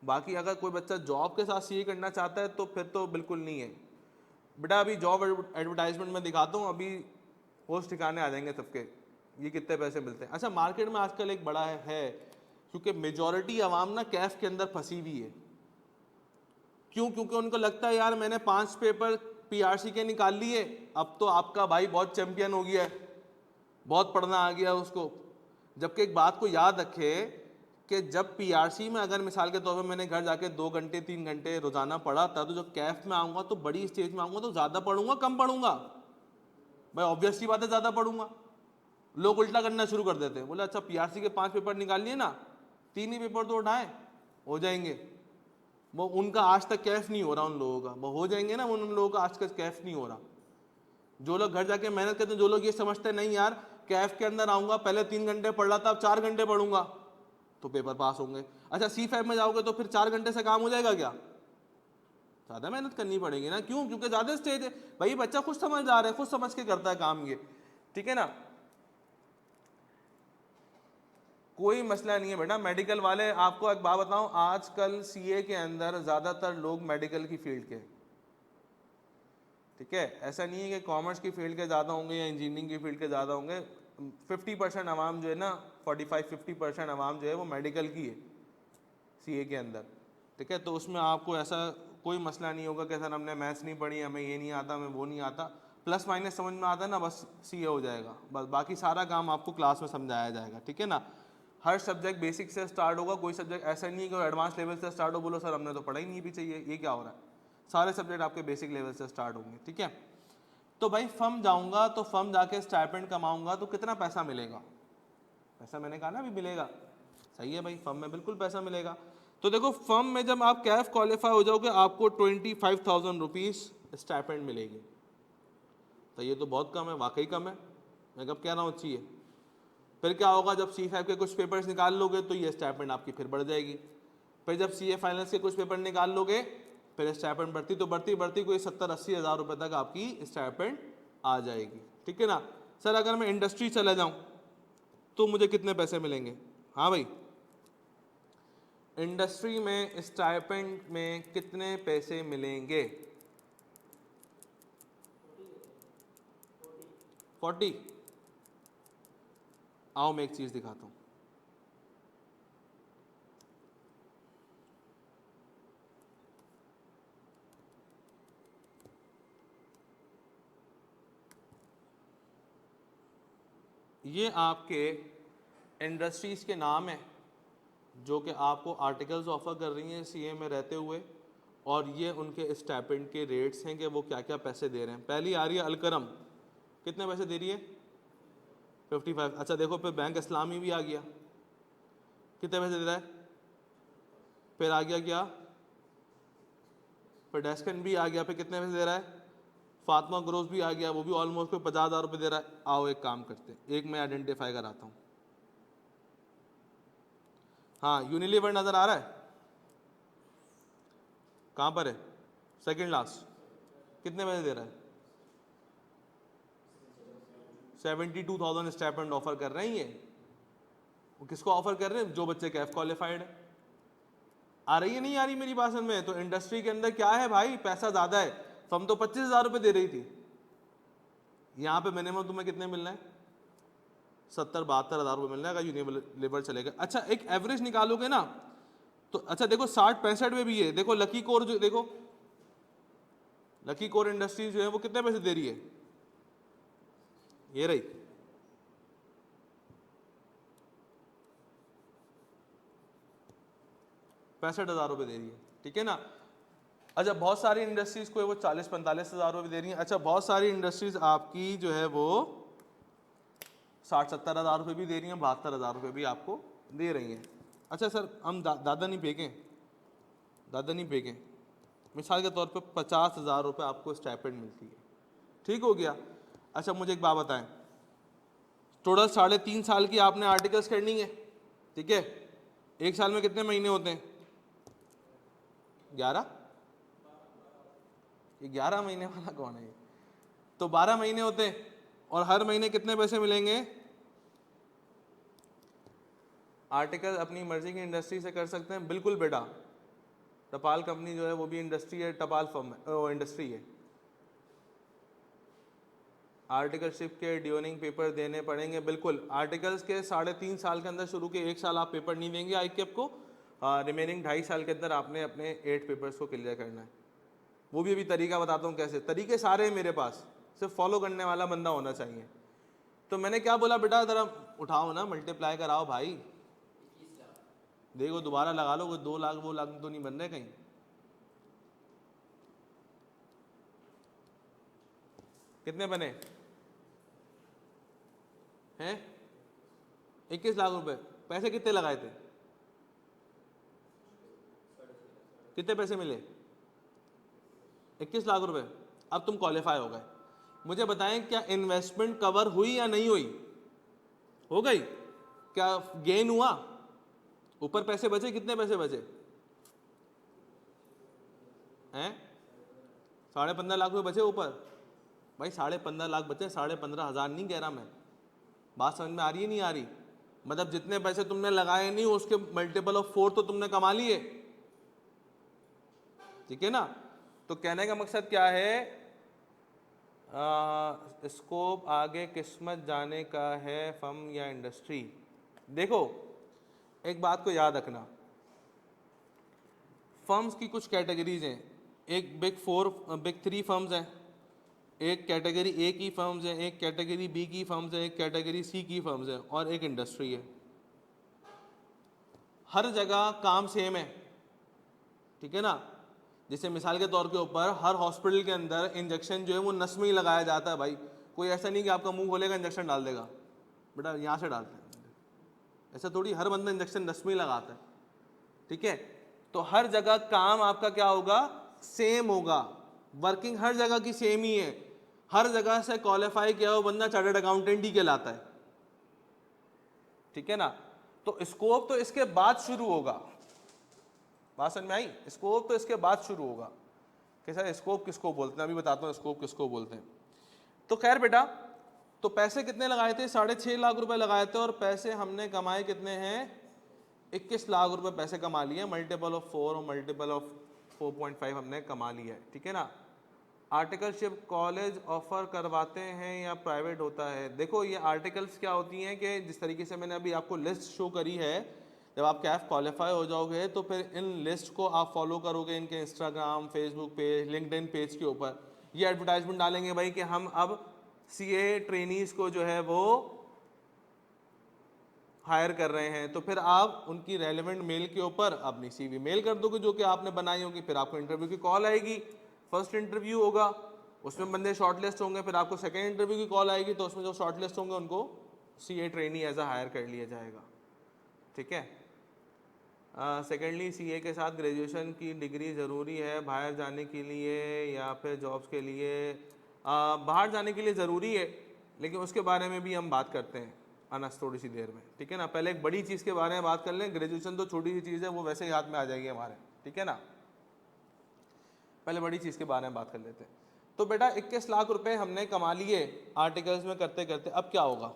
बाकी अगर कोई बच्चा जॉब के साथ सीए करना चाहता है तो फिर तो बिल्कुल नहीं है बेटा। अभी जॉब एडवर्टाइजमेंट में दिखाता हूँ, अभी होश ठिकाने आ जाएंगे सबके, ये कितने पैसे मिलते हैं। अच्छा मार्केट में आजकल एक बड़ा है क्योंकि मेजॉरिटी आवाम ना कैफ के अंदर फंसी हुई है। क्यों? क्योंकि उनको लगता है यार मैंने 5 पेपर पीआरसी के निकाल लिए, अब तो आपका भाई बहुत चैंपियन हो गया है, बहुत पढ़ना आ गया उसको। जबकि एक बात को याद रखे कि जब पीआरसी में अगर मिसाल के तौर पर मैंने घर जाके 2 घंटे 3 घंटे रोजाना पढ़ा था, तो जब कैफ में आऊँगा तो बड़ी स्टेज में आऊँगा तो ज़्यादा पढ़ूंगा कम पढ़ूंगा? भाई ऑब्वियसली बात है ज़्यादा पढ़ूंगा। लोग उल्टा करना शुरू कर देते हैं, बोले अच्छा पीआरसी के 5 पेपर निकाल लिए ना, 3 ही पेपर तो उठाए हो जाएंगे। वो उनका आज तक कैफ नहीं हो रहा उन लोगों का, वो हो जाएंगे ना, उन लोगों का आज तक कैफ नहीं हो रहा। जो लोग घर जाके मेहनत करते हैं, जो लोग ये समझते हैं नहीं यार कैफ के अंदर आऊँगा, पहले 3 घंटे पढ़ रहा था अब 4 घंटे पढ़ूंगा तो पेपर पास होंगे। अच्छा C5 में जाओगे तो फिर 4 घंटे से काम हो जाएगा क्या? ज़्यादा मेहनत करनी पड़ेगी ना। क्यों? क्योंकि ज़्यादा स्टेज है भाई, बच्चा खुद समझदार है, खुद समझ के करता है काम ये, ठीक है ना, कोई मसला नहीं है बेटा। मेडिकल वाले, आपको एक बात बताऊं, आजकल सीए के अंदर ज़्यादातर लोग मेडिकल की फील्ड के, ठीक है, ऐसा नहीं है कि कॉमर्स की फील्ड के ज़्यादा होंगे या इंजीनियरिंग की फील्ड के ज़्यादा होंगे। 50% आवाम जो है ना, 45-50% आवाम जो है वो मेडिकल की है सीए के अंदर, ठीक है। तो उसमें आपको ऐसा कोई मसला नहीं होगा कि सर हमने मैथ्स नहीं पढ़ी, हमें ये नहीं आता, हमें वो नहीं आता, प्लस माइनस समझ में आता है ना, बस सीए हो जाएगा, बस बाकी सारा काम आपको क्लास में समझाया जाएगा, ठीक है ना। हर सब्जेक्ट बेसिक से स्टार्ट होगा, कोई सब्जेक्ट ऐसा नहीं है कि एडवांस लेवल से स्टार्ट हो, बोलो सर हमने तो पढ़ा ही नहीं भी चाहिए, ये क्या हो रहा है। सारे सब्जेक्ट आपके बेसिक लेवल से स्टार्ट होंगे, ठीक है। तो भाई फर्म जाऊंगा तो फर्म जाके स्टाइपेंड कमाऊंगा तो कितना पैसा मिलेगा? पैसा मैंने कहा ना अभी मिलेगा, सही है भाई, फर्म में बिल्कुल पैसा मिलेगा। तो देखो फर्म में जब आप कैफ क्वालिफाई हो जाओगे आपको 25,000 रुपीज़ स्टाइपेंड मिलेगी। तो ये तो बहुत कम है, वाकई कम है, मैं कब कह रहा हूँ चाहिए। फिर क्या होगा, जब C5 के कुछ पेपर्स निकाल लोगे तो ये स्टाइपेंड आपकी फिर बढ़ जाएगी। फिर जब CA फाइनल्स के कुछ पेपर निकाल लोगे फिर स्टाइपेंड बढ़ती तो बढ़ती बढ़ती कोई 70-80 हज़ार रुपये तक आपकी स्टाइपेंड आ जाएगी, ठीक है ना। सर अगर मैं इंडस्ट्री चला जाऊँ तो मुझे कितने पैसे मिलेंगे? हाँ भाई, इंडस्ट्री में स्टाइपेंड में कितने पैसे मिलेंगे? 40। आओ मैं एक चीज़ दिखाता हूँ। ये आपके इंडस्ट्रीज़ के नाम हैं जो कि आपको आर्टिकल्स ऑफर कर रही हैं सीए में रहते हुए, और ये उनके स्टाइपेंड के रेट्स हैं कि वो क्या क्या पैसे दे रहे हैं। पहली आ रही है अलकरम, कितने पैसे दे रही है? 55। अच्छा देखो फिर बैंक इस्लामी भी आ गया, कितने पैसे दे रहा है? फिर आ गया क्या, फिर डेस्कन भी आ गया, फिर कितने पैसे दे रहा है? फातिमा ग्रोस भी आ गया, वो भी ऑलमोस्ट कोई 50,000 रुपये दे रहा है। आओ एक काम करते हैं, एक मैं आइडेंटिफाई कराता हूँ। हाँ यूनिलीवर नज़र आ रहा है? कहाँ पर है? सेकंड लास्ट, कितने पैसे दे रहा है? 72,000 स्टाइपेंड ऑफर कर रहे हैं ये। वो किसको ऑफर कर रहे हैं? जो बच्चे कैफ क्वालिफाइड है। आ रही है नहीं आ रही मेरी बात समझ में? तो इंडस्ट्री के अंदर क्या है भाई, पैसा ज़्यादा है। फर्म तो 25,000 रुपये दे रही थी, यहाँ पे मिनिमम तुम्हें कितने मिलना है? 70-72 हज़ार रुपये मिलना है अगर यूनिलीवर चलेगा। अच्छा एक एवरेज निकालोगे ना तो अच्छा देखो 60-65 में भी है, देखो लकी कोर जो, देखो लकी कोर इंडस्ट्रीज जो है वो कितने पैसे दे रही है? ये रही 65,000 रुपये दे रही है, ठीक है ना। अच्छा बहुत सारी इंडस्ट्रीज को है वो 40-45 हज़ार रुपये दे रही हैं। अच्छा बहुत सारी इंडस्ट्रीज आपकी जो है वो 60-70 हज़ार रुपये भी दे रही हैं, 72 हज़ार रुपये भी आपको दे रही हैं। अच्छा सर हम दादा नहीं फेंकें, दादा नहीं फेंकें, मिसाल के तौर पे 50,000 रुपये आपको स्टाइपेंड मिलती है, ठीक हो गया। अच्छा मुझे एक बात बताएं, टोटल 3.5 साल की आपने आर्टिकल्स करनी है, ठीक है, एक साल में कितने महीने होते हैं? 11। ये 11 महीने वाला कौन है? तो 12 महीने होते हैं, और हर महीने कितने पैसे मिलेंगे? आर्टिकल अपनी मर्जी की इंडस्ट्री से कर सकते हैं, बिल्कुल बेटा। टपाल कंपनी जो है वो भी इंडस्ट्री है, टपाल फर्म है, वो इंडस्ट्री है। आर्टिकलशिप के ड्यूरिंग पेपर देने पड़ेंगे, बिल्कुल। आर्टिकल्स के 3.5 साल के अंदर शुरू के 1 साल आप पेपर नहीं देंगे आईकेप को, रिमेनिंग 2.5 साल के अंदर आपने अपने 8 पेपर्स को क्लियर करना है। वो भी अभी तरीका बताता हूँ कैसे। तरीके सारे हैं मेरे पास, सिर्फ फॉलो करने वाला बंदा होना चाहिए। तो मैंने क्या बोला बेटा, ज़रा उठाओ ना, मल्टीप्लाई कराओ भाई। देखो दोबारा लगा लो, कोई 2 लाख वो लाख तो नहीं बन रहे कहीं। कितने बने हैं? 21 लाख रुपए। पैसे कितने लगाए थे? कितने पैसे मिले? 21 लाख रुपए। अब तुम क्वालिफाई हो गए। मुझे बताएं, क्या इन्वेस्टमेंट कवर हुई या नहीं हुई? हो गई। क्या गेन हुआ? ऊपर पैसे बचे? कितने पैसे बचे हैं? 15.5 लाख रुपए बचे ऊपर। भाई 15.5 लाख बचे, 15,500 नहीं कह रहा मैं। बात समझ में आ रही है नहीं आ रही? मतलब जितने पैसे तुमने लगाए नहीं उसके मल्टीपल ऑफ 4 तो तुमने कमा लिए, ठीक है ना? तो कहने का मकसद क्या है, स्कोप आगे किस्मत जाने का है, फर्म या इंडस्ट्री। देखो एक बात को याद रखना, फर्म्स की कुछ कैटेगरीज हैं। एक बिग 3 फर्म्स हैं, एक कैटेगरी ए की फर्म्स है, एक कैटेगरी बी की फर्म्स है, एक कैटेगरी सी की फर्म्स है, और एक इंडस्ट्री है। हर जगह काम सेम है, ठीक है ना? जैसे मिसाल के तौर के ऊपर हर हॉस्पिटल के अंदर इंजेक्शन जो है वो नस में ही लगाया जाता है भाई। कोई ऐसा नहीं कि आपका मुंह खोलेगा इंजेक्शन डाल देगा, बेटा यहाँ से डालते हैं। ऐसा थोड़ी हर बंदा इंजेक्शन नस में ही लगाता है, ठीक है? तो हर जगह काम आपका क्या होगा? सेम होगा। वर्किंग हर जगह की सेम ही है। हर जगह से क्वालिफाई किया हुआ बंदा चार्टर्ड अकाउंटेंट ही कहलाता है, ठीक है ना? तो स्कोप तो इसके बाद शुरू होगा। बात समझ में आई? स्कोप तो इसके बाद शुरू होगा। कैसा स्कोप किसको बोलते हैं अभी बताता हूँ, स्कोप किसको बोलते हैं। तो खैर बेटा, तो पैसे कितने लगाए थे? 6.5 लाख रुपए लगाए थे, और पैसे हमने कमाए कितने हैं? 21 लाख रुपए पैसे कमा लिए। मल्टीपल ऑफ 4 और मल्टीपल ऑफ 4.5 हमने कमा लिया है, ठीक है ना? आर्टिकलशिप कॉलेज ऑफर करवाते हैं या प्राइवेट होता है? देखो ये आर्टिकल्स क्या होती हैं कि जिस तरीके से मैंने अभी आपको लिस्ट शो करी है, जब आप कैफ क्वालिफाई हो जाओगे तो फिर इन लिस्ट को आप फॉलो करोगे इनके Instagram, Facebook page, LinkedIn page के ऊपर। ये एडवर्टाइजमेंट डालेंगे भाई कि हम अब सीए ट्रेनीज को जो है वो हायर कर रहे हैं। तो फिर आप उनकी रेलेवेंट मेल के ऊपर अपनी सीवी मेल कर दोगे जो कि आपने बनाई होगी। फिर आपको इंटरव्यू की कॉल आएगी, फर्स्ट इंटरव्यू होगा, उसमें बंदे शॉर्टलिस्ट होंगे। फिर आपको सेकंड इंटरव्यू की कॉल आएगी, तो उसमें जो शॉर्टलिस्ट होंगे उनको CA trainee as a hire कर लिया जाएगा, ठीक है? सेकेंडली सीए के साथ ग्रेजुएशन की डिग्री ज़रूरी है बाहर जाने के लिए या फिर जॉब्स के लिए? बाहर जाने के लिए ज़रूरी है, लेकिन उसके बारे में भी हम बात करते हैं अनस थोड़ी सी देर में, ठीक है ना? पहले एक बड़ी चीज़ के बारे में बात कर लें। ग्रेजुएशन तो छोटी सी चीज़ है, वो वैसे ही हाथ में आ जाएगी हमारे, ठीक है ना? पहले बड़ी चीज़ के बारे में बात कर लेते हैं। तो बेटा 21 लाख रुपए हमने कमा लिए आर्टिकल्स में करते करते। अब क्या होगा?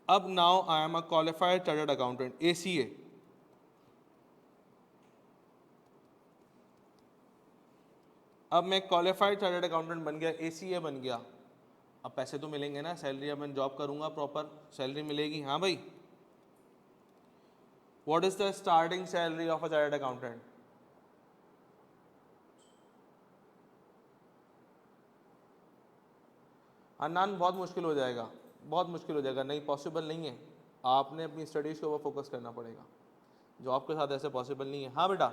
अब now I am a qualified chartered accountant, ACA। अब मैं क्वालिफाइड चार्टर्ड अकाउंटेंट बन गया, ACA बन गया। अब पैसे तो मिलेंगे ना, सैलरी। अब मैं जॉब करूंगा, प्रॉपर सैलरी मिलेगी। हाँ भाई, what is the starting salary of a chartered accountant? अनान बहुत मुश्किल हो जाएगा, बहुत मुश्किल हो जाएगा। नहीं, पॉसिबल नहीं है। आपने अपनी स्टडीज़ के ऊपर फोकस करना पड़ेगा, जॉब के साथ ऐसे पॉसिबल नहीं है। हाँ बेटा,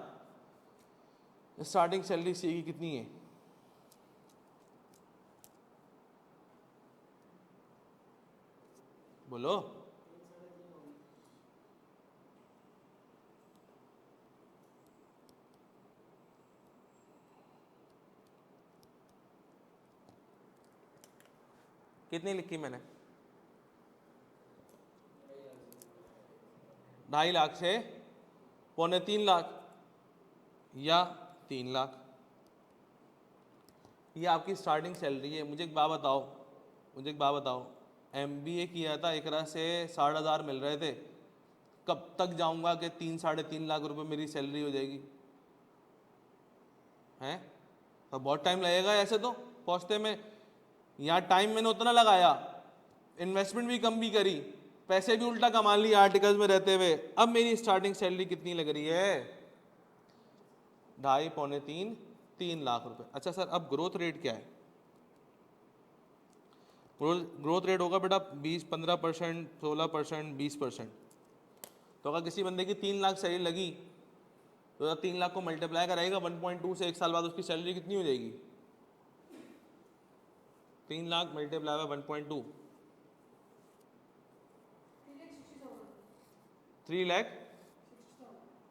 स्टार्टिंग सैलरी सी की कितनी है? बोलो। कितनी लिखी मैंने? 2.5 लाख से 2.25 लाख या 3 लाख, ये आपकी स्टार्टिंग सैलरी है। मुझे एक बात बताओ, MBA किया था, एकरा से 60,000 मिल रहे थे, कब तक जाऊंगा कि 3-3.5 लाख रुपए मेरी सैलरी हो जाएगी? हैं? तो बहुत टाइम लगेगा ऐसे तो पहुंचते में। यहाँ टाइम मैंने उतना लगाया, इन्वेस्टमेंट भी कम भी करी, पैसे भी उल्टा कमा लिए आर्टिकल्स में रहते हुए। अब मेरी स्टार्टिंग सैलरी कितनी लग रही है? 2.5, 2.25, 3 लाख रुपए। अच्छा सर, अब ग्रोथ रेट क्या है? ग्रोथ रेट होगा बेटा 20-15%, 16%, 20%। तो अगर किसी बंदे की 3 लाख सैलरी लगी तो 3 लाख को मल्टीप्लाई करेगा 1.2 से, 1 साल बाद उसकी सैलरी कितनी हो जाएगी? 3 लाख मल्टीप्लाई बाय 1.2, 3 लाख।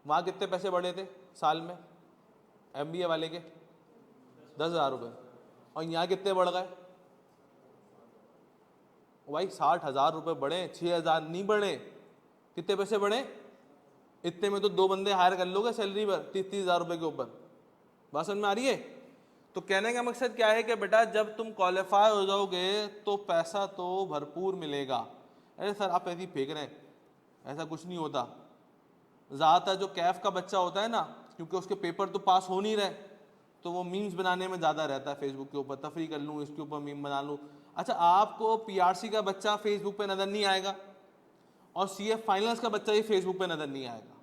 वहाँ कितने पैसे बढ़े थे साल में MBA वाले के? 10,000 रुपये। और यहाँ कितने बढ़ गए भाई? 60,000 रुपये बढ़े, 6,000 नहीं बढ़े। कितने पैसे बढ़े? इतने में तो 2 बंदे हायर कर लोगे सैलरी पर 30,000 रुपये के ऊपर। बात समझ में आ रही है? तो कहने का मकसद क्या है कि बेटा जब तुम क्वालिफाई हो जाओगे तो पैसा तो भरपूर मिलेगा। अरे सर आप ऐसे ही फेंक रहे हैं, ऐसा कुछ नहीं होता। ज़्यादातर जो कैफ का बच्चा होता है ना, क्योंकि उसके पेपर तो पास हो नहीं रहे, तो वो मीम्स बनाने में ज़्यादा रहता है फेसबुक के ऊपर, तफरी कर लूँ, इसके ऊपर मीम बना लूँ। अच्छा, आपको PRC का बच्चा फेसबुक पे नज़र नहीं आएगा और CA फाइनल्स का बच्चा ही फेसबुक पे नज़र नहीं आएगा,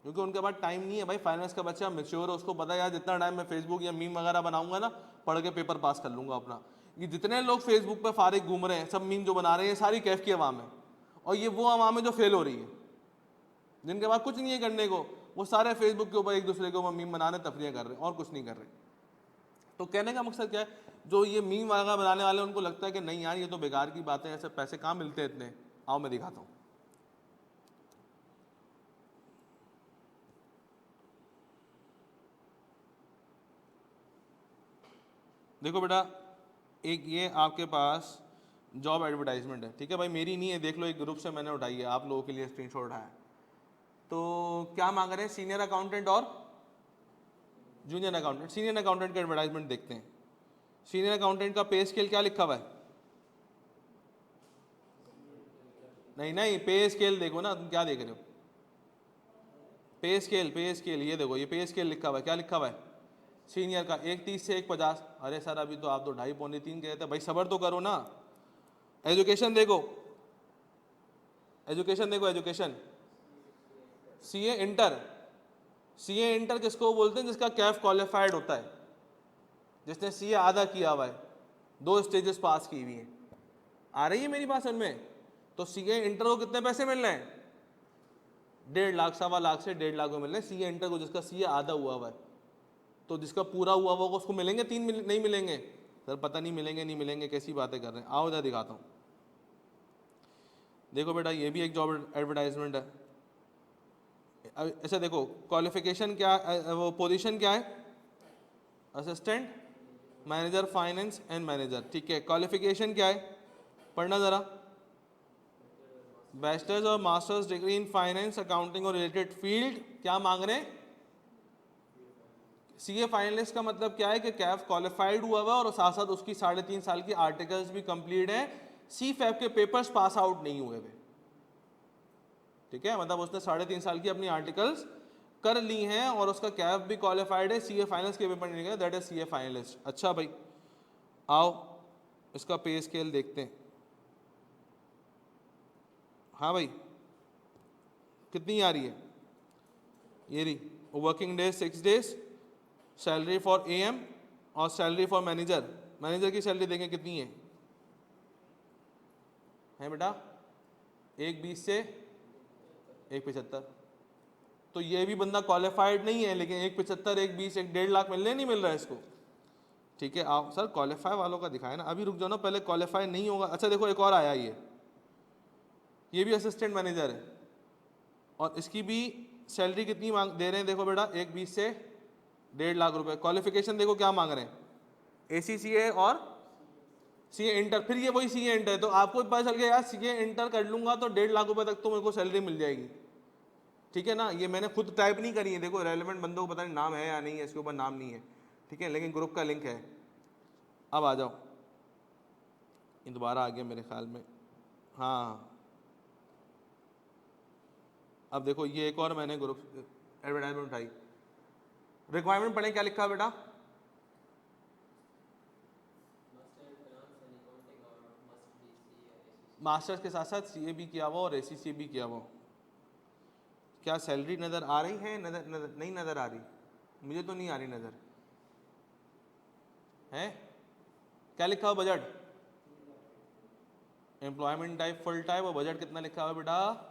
क्योंकि उनके पास टाइम नहीं है भाई। फाइनेंस का बच्चा मैच्योर है, उसको पता है यार जितना टाइम मैं फेसबुक या मीम वगैरह बनाऊंगा ना, पढ़ के पेपर पास कर लूंगा अपना। ये जितने लोग फेसबुक पे फारिग घूम रहे हैं, सब मीम जो बना रहे हैं, सारी कैफ की अवाम है। और ये वो अवाम है जो फेल हो रही है, जिनके पास कुछ नहीं है करने को, वो सारे फेसबुक के ऊपर एक दूसरे के ऊपर मीम बना रहे, तफरियाँ कर रहे हैं और कुछ नहीं कर रहे। तो कहने का मकसद क्या है, जो ये मीम वगैरह बनाने वाले उनको लगता है कि नहीं यार ये तो बेकार की बातें, ऐसे पैसे कहाँ मिलते हैं इतने। आओ मैं दिखाता हूँ। देखो बेटा, एक ये आपके पास जॉब एडवर्टाइजमेंट है, ठीक है भाई, मेरी नहीं है, देख लो एक ग्रुप से मैंने उठाई है, आप लोगों के लिए स्क्रीनशॉट उठाया है। तो क्या मांग रहे हैं? सीनियर अकाउंटेंट और जूनियर अकाउंटेंट। सीनियर अकाउंटेंट का एडवर्टाइजमेंट देखते हैं। सीनियर अकाउंटेंट का पे स्केल क्या लिखा हुआ है? नहीं, पे स्केल देखो ना, तुम क्या देख रहे हो? पे स्केल ये देखो, ये पे स्केल लिखा हुआ है, क्या लिखा हुआ है? सीनियर का 1.30 से 1.50। अरे सर अभी तो आप तो 2.5, 2.25 कह रहे थे भाई, सबर तो करो ना। एजुकेशन देखो, एजुकेशन CA इंटर किसको बोलते हैं? जिसका कैफ क्वालिफाइड होता है, जिसने CA आधा किया हुआ है, 2 स्टेजेस पास की हुई है। आ रही है मेरी बात समझ में? तो CA इंटर को कितने पैसे मिल रहे हैं? 1.5 लाख, 1.25 लाख से 1.5 लाख में मिल रहे हैं CA इंटर को, जिसका CA आधा हुआ हुआ है। तो जिसका पूरा हुआ होगा उसको मिलेंगे 3, नहीं मिलेंगे? सर पता नहीं मिलेंगे, कैसी बातें कर रहे हैं। आओ इधर दिखाता हूँ। देखो बेटा, ये भी एक जॉब एडवर्टाइजमेंट है। ऐसा देखो, क्वालिफिकेशन क्या, वो पोजीशन क्या है? Assistant manager finance and manager, ठीक है। क्वालिफिकेशन क्या है? पढ़ना ज़रा। बैचलर्स और masters degree in finance, accounting और रिलेटेड फील्ड। क्या मांग रहे हैं? CA फाइनलिस्ट का मतलब क्या है कि कैफ क्वालिफाइड हुआ हुआ और साथ साथ उसकी 3.5 साल की आर्टिकल्स भी कंप्लीट है, CFAP के पेपर्स पास आउट नहीं हुए हुए, ठीक है। मतलब उसने 3.5 साल की अपनी आर्टिकल्स कर ली हैं और उसका कैफ भी क्वालिफाइड है, CA फाइनल्स के पेपर नहीं गए, दैट इज CA फाइनलिस्ट। अच्छा भाई, आओ इसका पे स्केल देखते हैं। हाँ भाई, कितनी आ रही है? ये रही, working days 6 days, salary for AM और सैलरी फॉर मैनेजर की सैलरी देखें कितनी है बेटा? 1.20 से 1.75। तो ये भी बंदा क्वालिफाइड नहीं है, लेकिन 1.75, 1.20, 1.5 लाख मिलने नहीं मिल रहा है इसको, ठीक है। आओ सर क्वालिफाई वालों का दिखाए ना, अभी रुक जाओ ना, पहले क्वालिफाई नहीं होगा। अच्छा देखो, एक और आया, ये भी असिस्टेंट मैनेजर है और इसकी भी सैलरी कितनी मांग दे रहे हैं? देखो बेटा, 1.20 से 1.5 लाख रुपए। क्वालिफिकेशन देखो क्या मांग रहे हैं? ACCA और CA इंटर, फिर ये वही CA इंटर है। तो आपको पता चल गया यार, CA इंटर कर लूंगा तो 1.5 लाख रुपए तक तो मेरे को सैलरी मिल जाएगी। ठीक है ना, ये मैंने खुद टाइप नहीं करी है, देखो रेलेवेंट बंदों को पता नहीं नाम है या नहीं है, इसके ऊपर नाम नहीं है, ठीक है, लेकिन ग्रुप का लिंक है। अब आ जाओ, ये दोबारा आ गया मेरे ख्याल में, हाँ अब देखो ये एक और मैंने ग्रुप एडवर्टाइजमेंट उठाई। रिक्वायरमेंट पढ़े क्या लिखा है बेटा? मास्टर्स के साथ साथ सीए भी किया हुआ और एसीसी भी किया हुआ। क्या सैलरी नज़र आ रही है? नजर नहीं नज़र आ रही, मुझे तो नहीं आ रही नज़र है। क्या लिखा हुआ budget? Employment type full type, और बजट कितना लिखा हुआ बेटा?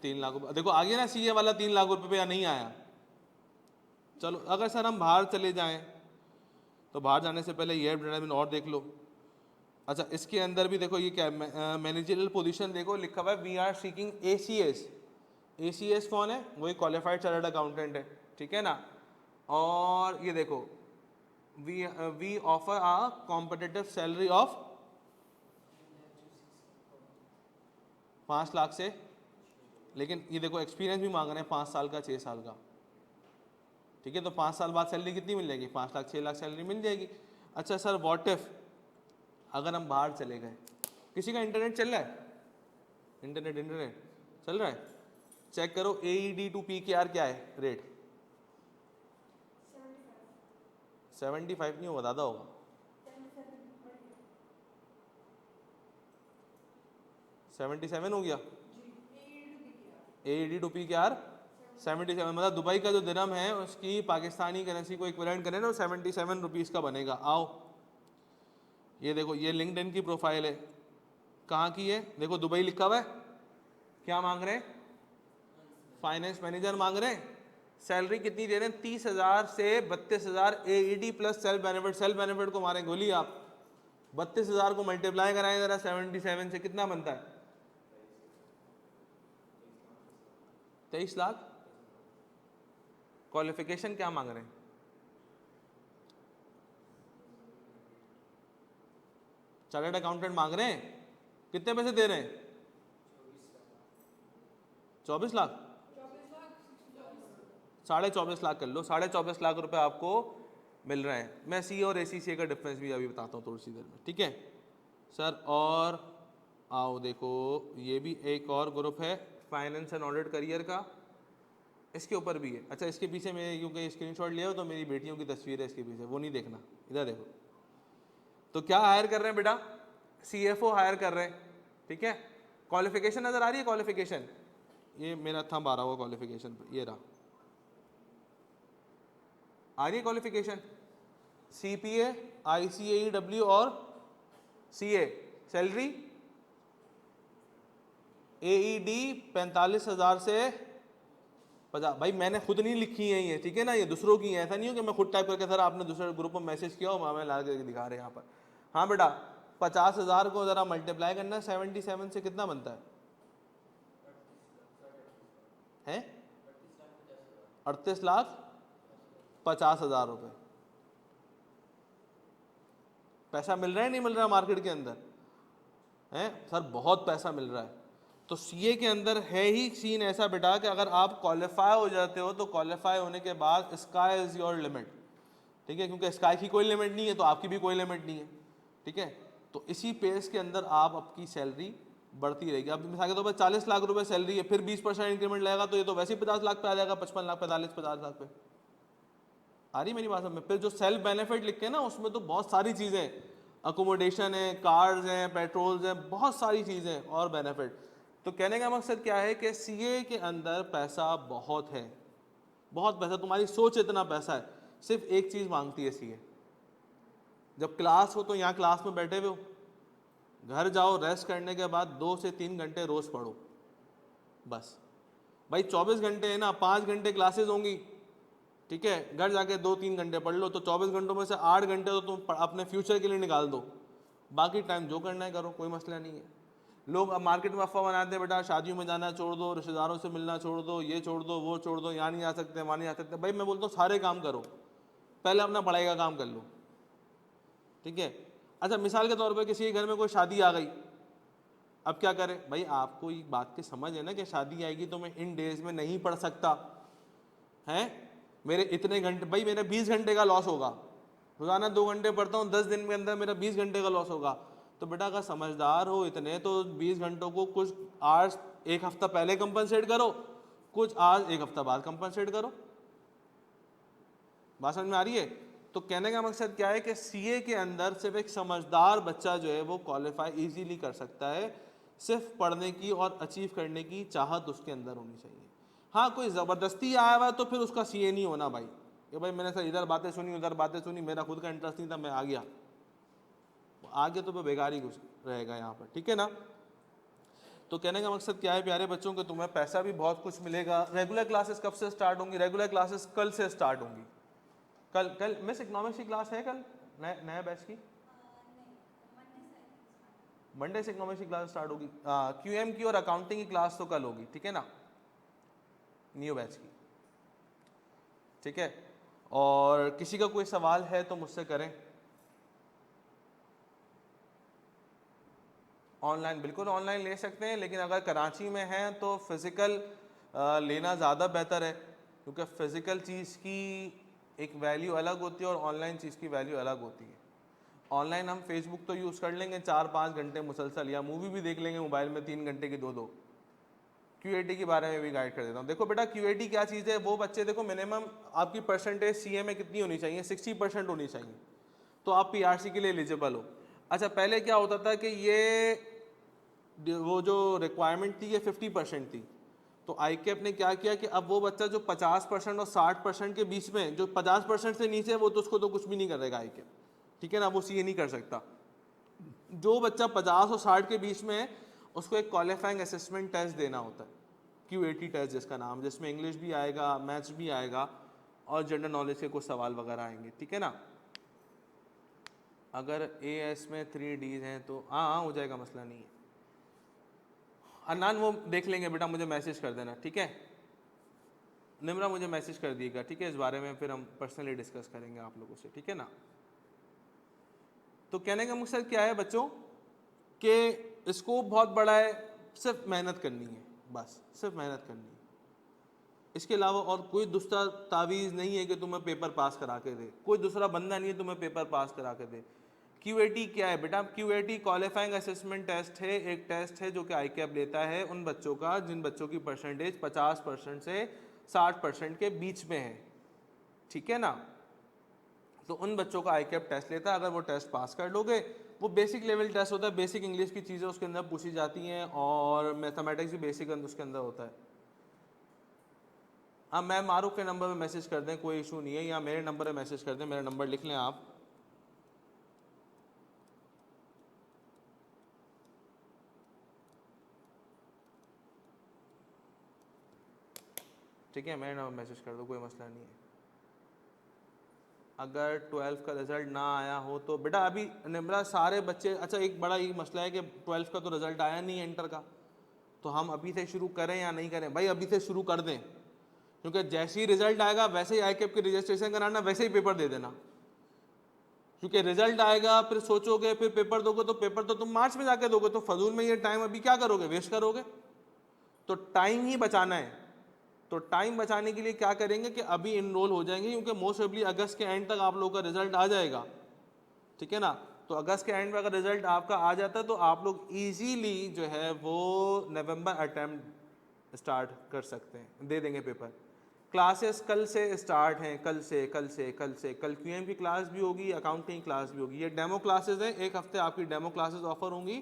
3 लाख रुपये। देखो आ गया ना सीए वाला 3 लाख रुपये पे, या नहीं आया? चलो अगर सर हम बाहर चले जाएं तो बाहर जाने से पहले ये एडवर्टाइजमेंट और देख लो। अच्छा इसके अंदर भी देखो ये क्या मैनेजरियल पोजीशन देखो लिखा हुआ है, we are seeking ACS। ACS कौन है? वही क्वालिफाइड चार्टर्ड अकाउंटेंट है, ठीक है ना। और ये देखो we offer a competitive salary of 5 lakh से, लेकिन ये देखो एक्सपीरियंस भी मांग रहे हैं 5 साल का 6 साल का, ठीक है। तो 5 साल बाद सैलरी कितनी मिल जाएगी? 5 लाख 6 लाख सैलरी मिल जाएगी। अच्छा सर व्हाट इफ अगर हम बाहर चले गए, किसी का इंटरनेट चल रहा है? इंटरनेट चल रहा है? चेक करो AED to PKR क्या है रेट? 75 नहीं होगा, ज़्यादा होगा। 77 हो गया। AED to PKR 77, मतलब दुबई का जो दिरहम है उसकी पाकिस्तानी करेंसी को इक्विवेलेंट करें ना 77 रुपीज़ का बनेगा। आओ ये देखो ये लिंक्डइन की प्रोफाइल है, कहाँ की है? देखो दुबई लिखा हुआ है। क्या मांग रहे हैं? फाइनेंस मैनेजर मांग रहे हैं। सैलरी कितनी दे रहे हैं? 30,000 से 32,000 AED plus self benefit. Self benefit को मारें गोली आप, 32,000 को मल्टीप्लाई कराएं जरा 77 से, कितना बनता है? 23 लाख। क्वालिफिकेशन क्या मांग रहे हैं? चार्टर्ड अकाउंटेंट मांग रहे हैं। कितने पैसे दे रहे हैं? 24 लाख, 24.5 लाख कर लो, 24.5 लाख रुपए आपको मिल रहे हैं। मैं सी और ACC का डिफरेंस भी अभी बताता हूँ थोड़ी सी देर में, ठीक है सर। और आओ देखो ये भी एक और ग्रुप है फाइनेंस एंड ऑडिट करियर का, इसके ऊपर भी है। अच्छा इसके पीछे मैं क्योंकि स्क्रीनशॉट लिया हो तो मेरी बेटियों की तस्वीर है इसके पीछे, वो नहीं देखना, इधर देखो। तो क्या हायर कर रहे हैं बेटा? CFO हायर कर रहे हैं, ठीक है। क्वालिफिकेशन नजर आ रही है? क्वालिफिकेशन ये मेरा थंब आ रहा होगा क्वालिफिकेशन पर, ये रहा, आ रही है क्वालिफिकेशन। CPA ICAEW और CA। सैलरी AED 45,000 से 50। भाई मैंने खुद नहीं लिखी है ये, ठीक है ना, ये दूसरों की है। ऐसा नहीं हो कि मैं खुद टाइप करके सर आपने दूसरे ग्रुप में मैसेज किया हो मैं ला करके दिखा रहे हैं यहाँ पर। हाँ बेटा 50,000 को ज़रा मल्टीप्लाई करना है 77 से, कितना बनता है? 38,50,000 रुपये। पैसा मिल रहा है नहीं मिल रहा मार्केट के अंदर? है सर बहुत पैसा मिल रहा है। तो CA के अंदर है ही सीन ऐसा बेटा कि अगर आप क्वालिफाई हो जाते हो तो क्वालिफाई होने के बाद स्काई इज़ योर लिमिट, ठीक है, क्योंकि स्काई की कोई लिमिट नहीं है तो आपकी भी कोई लिमिट नहीं है, ठीक है। तो इसी पेस के अंदर आप आपकी सैलरी बढ़ती रहेगी। अब मिसाल के तौर पर 40 लाख रुपए सैलरी है, फिर 20% इंक्रीमेंट लगेगा तो ये तो वैसे ही 50 लाख पे आ जाएगा, 55 लाख 45 50 लाख पे। आ रही मेरी बात में? फिर जो सेल्फ बेनिफिट लिख के ना उसमें तो बहुत सारी चीज़ें, अकोमोडेशन है, कार्स हैं, पेट्रोल्स हैं, बहुत सारी चीज़ें और बेनिफिट। तो कहने का मकसद क्या है कि CA के अंदर पैसा बहुत है, बहुत पैसा। तुम्हारी सोच इतना पैसा है, सिर्फ एक चीज़ मांगती है CA, जब क्लास हो तो यहाँ क्लास में बैठे हुए हो, घर जाओ रेस्ट करने के बाद 2 से 3 घंटे रोज़ पढ़ो बस। भाई 24 घंटे है ना, 5 घंटे क्लासेस होंगी, ठीक है, घर जाके 2-3 घंटे पढ़ लो, तो 24 घंटों में से 8 घंटे तो तुम अपने फ्यूचर के लिए निकाल दो, बाकी टाइम जो करना है करो, कोई मसला नहीं है। लोग अब मार्केट में अफवाह बनाते हैं बेटा शादियों में जाना छोड़ दो, रिश्तेदारों से मिलना छोड़ दो, ये छोड़ दो, वो छोड़ दो, यहाँ नहीं आ सकते वहाँ नहीं आ सकते। भाई मैं बोलता हूँ सारे काम करो, पहले अपना पढ़ाई का काम कर लो, ठीक है। अच्छा मिसाल के तौर पे किसी के घर में कोई शादी आ गई, अब क्या करें भाई, आपको एक बात की समझ है ना कि शादी आएगी तो मैं इन डेज में नहीं पढ़ सकता हैं, मेरे इतने घंटे, भाई मेरा 20 घंटे का लॉस होगा, रोजाना 2 घंटे पढ़ता हूँ, 10 दिन के अंदर मेरा 20 घंटे का लॉस होगा। तो बेटा अगर समझदार हो इतने तो 20 घंटों को कुछ आज एक हफ्ता पहले कंपनसेट करो, कुछ आज एक हफ्ता बाद कंपनसेट करो। बात समझ में आ रही है? तो कहने का मकसद क्या है कि सीए के अंदर सिर्फ एक समझदार बच्चा जो है वो क्वालिफाई इजीली कर सकता है, सिर्फ पढ़ने की और अचीव करने की चाहत उसके अंदर होनी चाहिए। हाँ कोई ज़बरदस्ती आया हुआ है तो फिर उसका सीए नहीं होना भाई, कि भाई मैंने सर इधर बातें सुनी उधर बातें सुनी, मेरा खुद का इंटरेस्ट नहीं था मैं आ गया, आगे तो बेकार ही कुछ रहेगा यहाँ पर, ठीक है ना। तो कहने का मकसद क्या है प्यारे बच्चों के, तुम्हें पैसा भी बहुत कुछ मिलेगा। रेगुलर क्लासेस कब से स्टार्ट होंगी? रेगुलर क्लासेस कल से स्टार्ट होंगी। कल मिस इकोनॉमिक्स की क्लास है कल नया बैच की? मंडे से इकोनॉमिक्स की क्लास स्टार्ट होगी। क्यूएम की और अकाउंटिंग की क्लास तो कल होगी, ठीक है ना, न्यू बैच की, ठीक है। और किसी का कोई सवाल है तो मुझसे करें। ऑनलाइन बिल्कुल ऑनलाइन ले सकते हैं, लेकिन अगर कराची में हैं तो फिज़िकल लेना ज़्यादा बेहतर है, क्योंकि फ़िज़िकल चीज़ की एक वैल्यू अलग होती है और ऑनलाइन चीज़ की वैल्यू अलग होती है। ऑनलाइन हम फेसबुक तो यूज़ कर लेंगे 4-5 घंटे मुसलसल, या मूवी भी देख लेंगे मोबाइल में 3 घंटे की 2-2। क्यूएटी के बारे में भी गाइड कर देता हूँ। देखो बेटा क्यूएटी क्या चीज़ है, वो बच्चे देखो मिनिमम आपकी परसेंटेज सीए में कितनी होनी चाहिए, 60% होनी चाहिए, तो आप पीआरसी के लिए एलिजिबल हो। अच्छा पहले क्या होता था कि ये वो जो रिक्वायरमेंट थी ये 50% थी, तो आईकेप ने क्या किया कि अब वो बच्चा जो 50% और 60% के बीच में, जो 50% से नीचे है वो तो उसको तो कुछ भी नहीं करेगा आईकेप, ठीक है ना, वो सीए नहीं कर सकता। जो बच्चा 50 और 60 के बीच में है उसको एक क्वालिफाइंग असेसमेंट टेस्ट देना होता है, क्यूएटी टेस्ट जिसका नाम, जिसमें इंग्लिश भी आएगा, मैथ्स भी आएगा और जनरल नॉलेज के कुछ सवाल वगैरह आएंगे, ठीक है ना। अगर एएस में 3 डीज हैं तो हाँ हो जाएगा, मसला नहीं है। अनान वो देख लेंगे बेटा, मुझे मैसेज कर देना, ठीक है। निम्रा मुझे मैसेज कर दिएगा, ठीक है, इस बारे में फिर हम पर्सनली डिस्कस करेंगे आप लोगों से, ठीक है ना। तो कहने का मकसद क्या है बच्चों कि स्कोप बहुत बड़ा है, सिर्फ मेहनत करनी है, बस सिर्फ मेहनत करनी है, इसके अलावा और कोई दूसरा तावीज़ नहीं है कि तुम्हें पेपर पास करा के दे, कोई दूसरा बंदा नहीं है तुम्हें पेपर पास करा के दे। क्यूएटी क्या है बेटा? क्यूएटी क्वालिफाइंग असेसमेंट टेस्ट है, एक टेस्ट है जो कि आईकेप लेता है उन बच्चों का जिन बच्चों की परसेंटेज 50% से 60% के बीच में है, ठीक है ना। तो उन बच्चों का आईकेप टेस्ट लेता है, अगर वो टेस्ट पास कर लोगे, वो बेसिक लेवल टेस्ट होता है, बेसिक इंग्लिश की चीज़ें उसके अंदर पूछी जाती हैं और मैथमेटिक्स भी बेसिक उसके अंदर होता है। हाँ मैं मारूफ के नंबर पे मैसेज कर दें, कोई इशू नहीं है, या मेरे नंबर पे मैसेज कर दें, मेरा नंबर लिख लें आप, ठीक है, मेरे नंबर मैसेज कर दो, कोई मसला नहीं है। अगर 12th का रिज़ल्ट ना आया हो तो बेटा अभी निम्रा सारे बच्चे, अच्छा एक बड़ा ये मसला है कि 12th का तो रिज़ल्ट आया नहीं है इंटर का, तो हम अभी से शुरू करें या नहीं करें? भाई अभी से शुरू कर दें, क्योंकि जैसे ही रिजल्ट आएगा वैसे ही आईकेप की रजिस्ट्रेशन कराना, वैसे ही पेपर दे देना, क्योंकि रिजल्ट आएगा फिर सोचोगे फिर पेपर दोगे, तो पेपर तो तुम मार्च में जाके दोगे, तो फजूल में ये टाइम अभी क्या करोगे, वेस्ट करोगे। तो टाइम ही बचाना है, तो टाइम बचाने के लिए क्या करेंगे कि अभी इनरोल हो जाएंगे, क्योंकि मोस्ट प्रोबेबली अगस्त के एंड तक आप लोगों का रिजल्ट आ जाएगा, ठीक है ना। तो अगस्त के एंड में अगर रिजल्ट आपका आ जाता है तो आप लोग इजीली जो है वो नवंबर अटेम्प्ट स्टार्ट कर सकते हैं, दे देंगे पेपर। क्लासेस कल से स्टार्ट हैं, कल क्यूएम की क्लास भी होगी, अकाउंटिंग क्लास भी होगी, ये डेमो क्लासेस हैं, एक हफ्ते आपकी डेमो क्लासेस ऑफर होंगी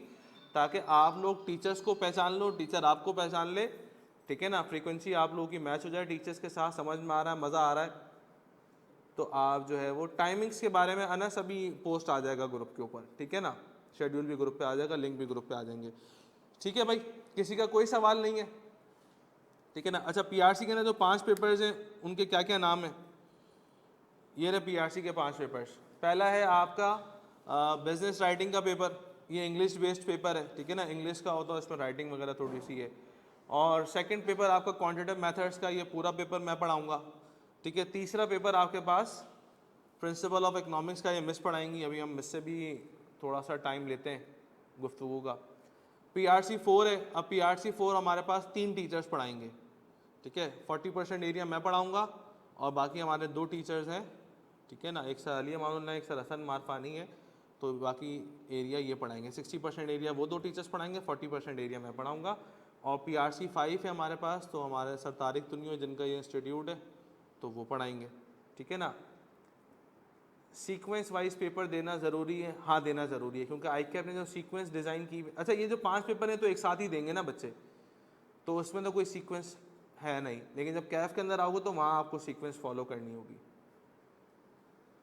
ताकि आप लोग टीचर्स को पहचान लो, टीचर आपको पहचान ले, ठीक है ना, फ्रीक्वेंसी आप लोगों की मैच हो जाए टीचर्स के साथ, समझ में आ रहा है, मज़ा आ रहा है, तो आप जो है वो टाइमिंग्स के बारे में अनस अभी पोस्ट आ जाएगा ग्रुप के ऊपर, ठीक है ना, शेड्यूल भी ग्रुप पे आ जाएगा, लिंक भी ग्रुप पे आ जाएंगे, ठीक है भाई। किसी का कोई सवाल नहीं है, ठीक है ना। अच्छा पीआरसी के ना जो 5 पेपर्स हैं उनके क्या क्या नाम है? ये रहे पीआरसी के 5 पेपर्स। पहला है आपका बिजनेस राइटिंग का पेपर, ये इंग्लिश बेस्ड पेपर है, ठीक है ना, इंग्लिश का होता है, इसमें राइटिंग वगैरह थोड़ी सी है। और सेकंड पेपर आपका क्वांटिटेटिव मेथड्स का, ये पूरा पेपर मैं पढ़ाऊंगा, ठीक है। तीसरा पेपर आपके पास प्रिंसिपल ऑफ इकोनॉमिक्स का, ये मिस पढ़ाएंगी, अभी हम मिस से भी थोड़ा सा टाइम लेते हैं गुफ्तगू का। PRC 4 है, अब PRC 4 हमारे पास 3 टीचर्स पढ़ाएंगे, ठीक है, 40% एरिया मैं पढ़ाऊंगा और बाकी हमारे 2 टीचर्स हैं, ठीक है ना, एक सर अली अमानुल्लाह, एक सर हसन मारफानी है, तो बाकी एरिया ये पढ़ाएंगे। 60% एरिया वो 2 टीचर्स पढ़ाएंगे, 40% एरिया मैं पढ़ाऊंगा। और PRC 5 है हमारे पास, तो हमारे सर तारिक तुनियो जिनका ये इंस्टीट्यूट है तो वो पढ़ाएंगे, ठीक है ना। सीक्वेंस वाइज पेपर देना ज़रूरी है, हाँ देना ज़रूरी है, क्योंकि ICAP ने जो सीक्वेंस डिज़ाइन की, अच्छा ये जो 5 पेपर हैं तो एक साथ ही देंगे ना बच्चे, तो उसमें तो कोई सीक्वेंस है नहीं, लेकिन जब कैफ के अंदर आओगे तो वहाँ आपको सीक्वेंस फॉलो करनी होगी।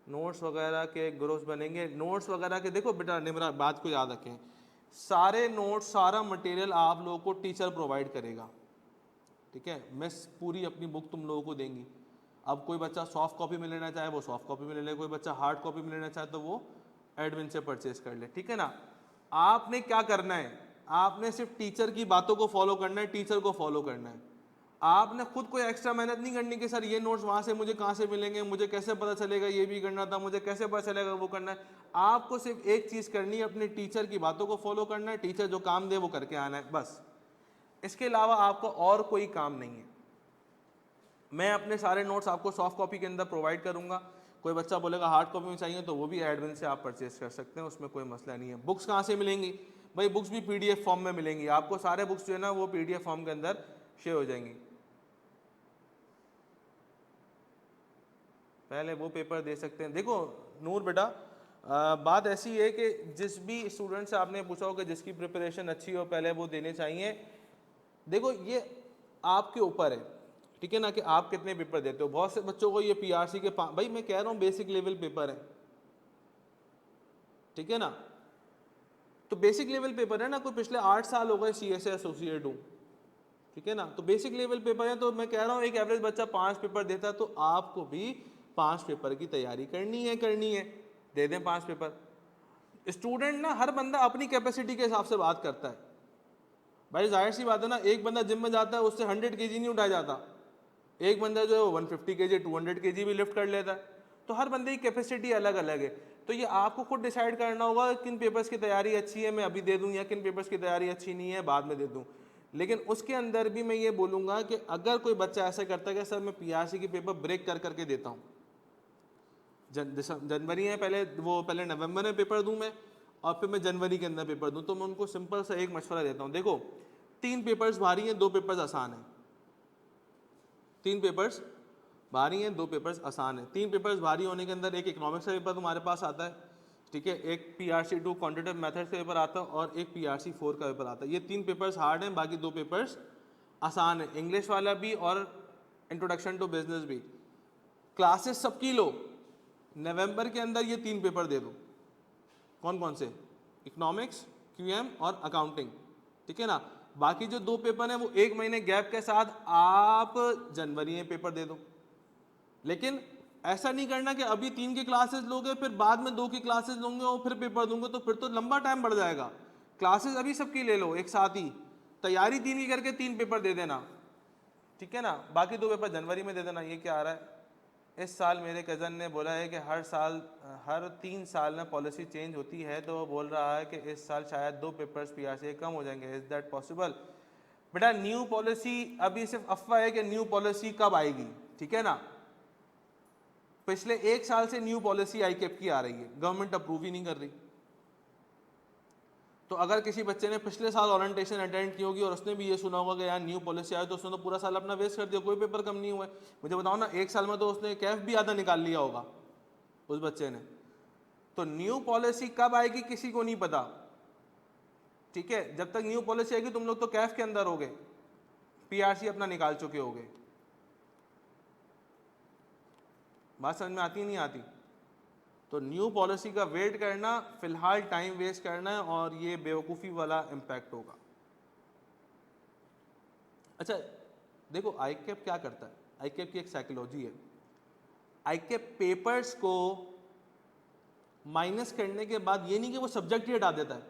नोट्स वगैरह के ग्रुप्स बनेंगे, नोट्स वगैरह के, देखो बेटा निमरा बात को याद रखें, सारे नोट्स सारा मटेरियल आप लोगों को टीचर प्रोवाइड करेगा, ठीक है, मैं पूरी अपनी बुक तुम लोगों को देंगी। अब कोई बच्चा सॉफ्ट कॉपी में लेना चाहे वो सॉफ्ट कॉपी में ले ले, कोई बच्चा हार्ड कॉपी में लेना चाहे तो वो एडमिन से परचेज कर ले, ठीक है ना। आपने क्या करना है, आपने सिर्फ टीचर की बातों को फॉलो करना है, टीचर को फॉलो करना है। आपने खुद कोई एक्स्ट्रा मेहनत नहीं करनी कि सर ये नोट्स वहाँ से मुझे कहाँ से मिलेंगे, मुझे कैसे पता चलेगा ये भी करना था, मुझे कैसे पता चलेगा वो करना है। आपको सिर्फ एक चीज़ करनी है, अपने टीचर की बातों को फॉलो करना है, टीचर जो काम दे वो करके आना है, बस। इसके अलावा आपको और कोई काम नहीं है। मैं अपने सारे नोट्स आपको सॉफ्ट कॉपी के अंदर प्रोवाइड करूँगा, कोई बच्चा बोलेगा हार्ड कॉपी में चाहिए तो वो भी एडमिन से आप परचेज कर सकते हैं, उसमें कोई मसला नहीं है। बुक्स कहाँ से मिलेंगी भाई, बुक्स भी PDF फॉर्म में मिलेंगी आपको, सारे बुक्स जो है ना वो PDF फॉर्म के अंदर शेयर हो जाएंगी। पहले वो पेपर दे सकते हैं। देखो नूर बेटा, बात ऐसी है कि जिस भी स्टूडेंट से आपने पूछा हो कि जिसकी प्रिपरेशन अच्छी हो पहले वो देने चाहिए। देखो ये आपके ऊपर है, ठीक है ना, कि आप कितने पेपर देते हो। बहुत से बच्चों को ये PRC के भाई मैं कह रहा हूँ बेसिक लेवल पेपर है, ठीक है ना, तो बेसिक लेवल पेपर है ना, कोई पिछले 8 साल हो गए CSA एसोसिएट हूँ, ठीक है ना, तो बेसिक लेवल पेपर है। तो मैं कह रहा हूँ एक एवरेज बच्चा 5 पेपर देता है, तो आपको भी 5 पेपर की तैयारी करनी है, दे दें 5 पेपर। स्टूडेंट ना, हर बंदा अपनी कैपेसिटी के हिसाब से बात करता है भाई, जाहिर सी बात है ना, एक बंदा जिम में जाता है उससे 100 kg नहीं उठाया जाता, एक बंदा जो है 150 kg 200 kg भी लिफ्ट कर लेता है, तो हर बंदे की कैपेसिटी अलग अलग है। तो ये आपको खुद डिसाइड करना होगा किन पेपर्स की तैयारी अच्छी है मैं अभी दे दूं, या किन पेपर्स की तैयारी अच्छी नहीं है बाद में दे दूं। लेकिन उसके अंदर भी मैं ये बोलूँगा कि अगर कोई बच्चा ऐसा करता है कि सर मैं PRC की पेपर ब्रेक कर करके देता हूँ, जनवरी में पहले नवंबर में पेपर दूं मैं और फिर मैं जनवरी के अंदर पेपर दूं, तो मैं उनको सिंपल सा एक मशवरा देता हूं। देखो 3 पेपर्स भारी हैं, 2 पेपर्स आसान हैं। 3 पेपर्स भारी हैं, 2 पेपर्स आसान हैं। 3 पेपर्स भारी होने के अंदर एक इकोनॉमिक्स का पेपर तुम्हारे पास आता है, ठीक है, एक PRC 2 क्वांटिटेटिव मेथड्स का पेपर आता है और एक PRC 4 का पेपर आता है। ये 3 पेपर्स हार्ड हैं, बाकी 2 पेपर्स आसान है, इंग्लिश वाला भी और इंट्रोडक्शन टू बिजनेस भी। क्लासेस सबकी लो, नवंबर के अंदर ये 3 पेपर दे दो। कौन कौन से? इकोनॉमिक्स, QM और अकाउंटिंग, ठीक है ना। बाकी जो 2 पेपर हैं वो 1 महीने गैप के साथ आप जनवरी में पेपर दे दो। लेकिन ऐसा नहीं करना कि अभी 3 की क्लासेस लोगे फिर बाद में 2 की क्लासेस लोगे और फिर पेपर दूंगे, तो फिर तो लंबा टाइम बढ़ जाएगा। क्लासेस अभी सबकी ले लो एक साथ ही, तैयारी 3 की करके 3 पेपर दे देना, ठीक है ना, बाकी 2 पेपर जनवरी में दे देना। ये क्या आ रहा है, इस साल मेरे कज़न ने बोला है कि हर 3 साल में पॉलिसी चेंज होती है, तो वो बोल रहा है कि इस साल शायद 2 पेपर्स PRC कम हो जाएंगे, इज़ दैट पॉसिबल? बेटा न्यू पॉलिसी अभी सिर्फ अफवाह है कि न्यू पॉलिसी कब आएगी, ठीक है ना। पिछले 1 साल से न्यू पॉलिसी ICAP की आ रही है, गवर्नमेंट अप्रूव ही नहीं कर रही। तो अगर किसी बच्चे ने पिछले साल ओरिएंटेशन अटेंड की होगी और उसने भी ये सुना होगा कि यार न्यू पॉलिसी आए, तो उसने तो पूरा साल अपना वेस्ट कर दिया, कोई पेपर कम नहीं हुआ है। मुझे बताओ ना, 1 साल में तो उसने कैफ भी आधा निकाल लिया होगा उस बच्चे ने। तो न्यू पॉलिसी कब आएगी किसी को नहीं पता, ठीक है। जब तक न्यू पॉलिसी आएगी तुम लोग तो कैफ के अंदर होगे, PRC अपना निकाल चुके होगे। बात समझ में आती नहीं आती? तो न्यू पॉलिसी का वेट करना, फिलहाल टाइम वेस्ट करना है और ये बेवकूफ़ी वाला इम्पैक्ट होगा। अच्छा देखो ICAP क्या करता है, ICAP की एक साइकोलॉजी है। ICAP पेपर्स को माइनस करने के बाद ये नहीं कि वो सब्जेक्ट ही हटा देता है,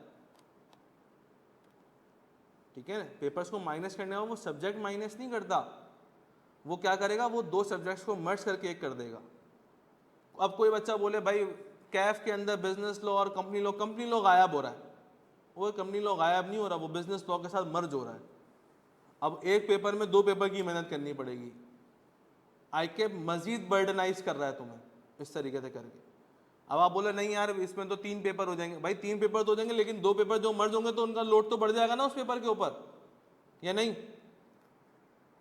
ठीक है ना। पेपर्स को माइनस करने के बाद वो सब्जेक्ट माइनस नहीं करता, वो क्या करेगा, वो 2 सब्जेक्ट्स को मर्ज करके एक कर देगा। अब कोई बच्चा बोले भाई कैफ के अंदर बिजनेस लॉ और कंपनी लॉ गायब हो रहा है, वो कंपनी लॉ गायब नहीं हो रहा, वो बिजनेस लॉ के साथ मर्ज हो रहा है। अब एक पेपर में 2 पेपर की मेहनत करनी पड़ेगी। आईके मजीद बर्डनाइज कर रहा है तुम्हें इस तरीके से करके। अब आप बोले नहीं यार इसमें तो 3 पेपर हो जाएंगे, भाई 3 पेपर तो हो जाएंगे, लेकिन 2 पेपर जो मर्ज होंगे तो उनका लोड तो बढ़ जाएगा ना उस पेपर के ऊपर, या नहीं?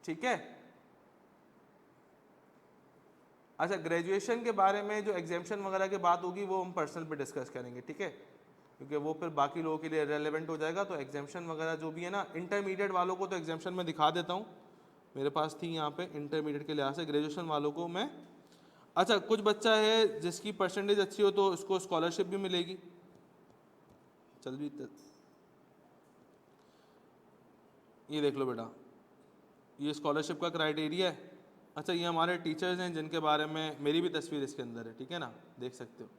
ठीक है। अच्छा, ग्रेजुएशन के बारे में जो एग्जामेशन वगैरह की बात होगी वो हम पर्सनल पे डिस्कस करेंगे, ठीक है, क्योंकि वो फिर बाकी लोगों के लिए रेलेवेंट हो जाएगा। तो एग्जामेशन वगैरह जो भी है ना, इंटरमीडिएट वालों को तो एग्जामेशन में दिखा देता हूँ, मेरे पास थी यहाँ पे इंटरमीडिएट के लिहाज से। ग्रेजुएशन वालों को मैं, अच्छा कुछ बच्चा है जिसकी परसेंटेज अच्छी हो तो उसको स्कॉलरशिप भी मिलेगी। चल भी ये देख लो बेटा, ये स्कॉलरशिप का क्राइटेरिया है। अच्छा, ये हमारे टीचर्स हैं जिनके बारे में मेरी भी तस्वीर इसके अंदर है, ठीक है ना, देख सकते हो।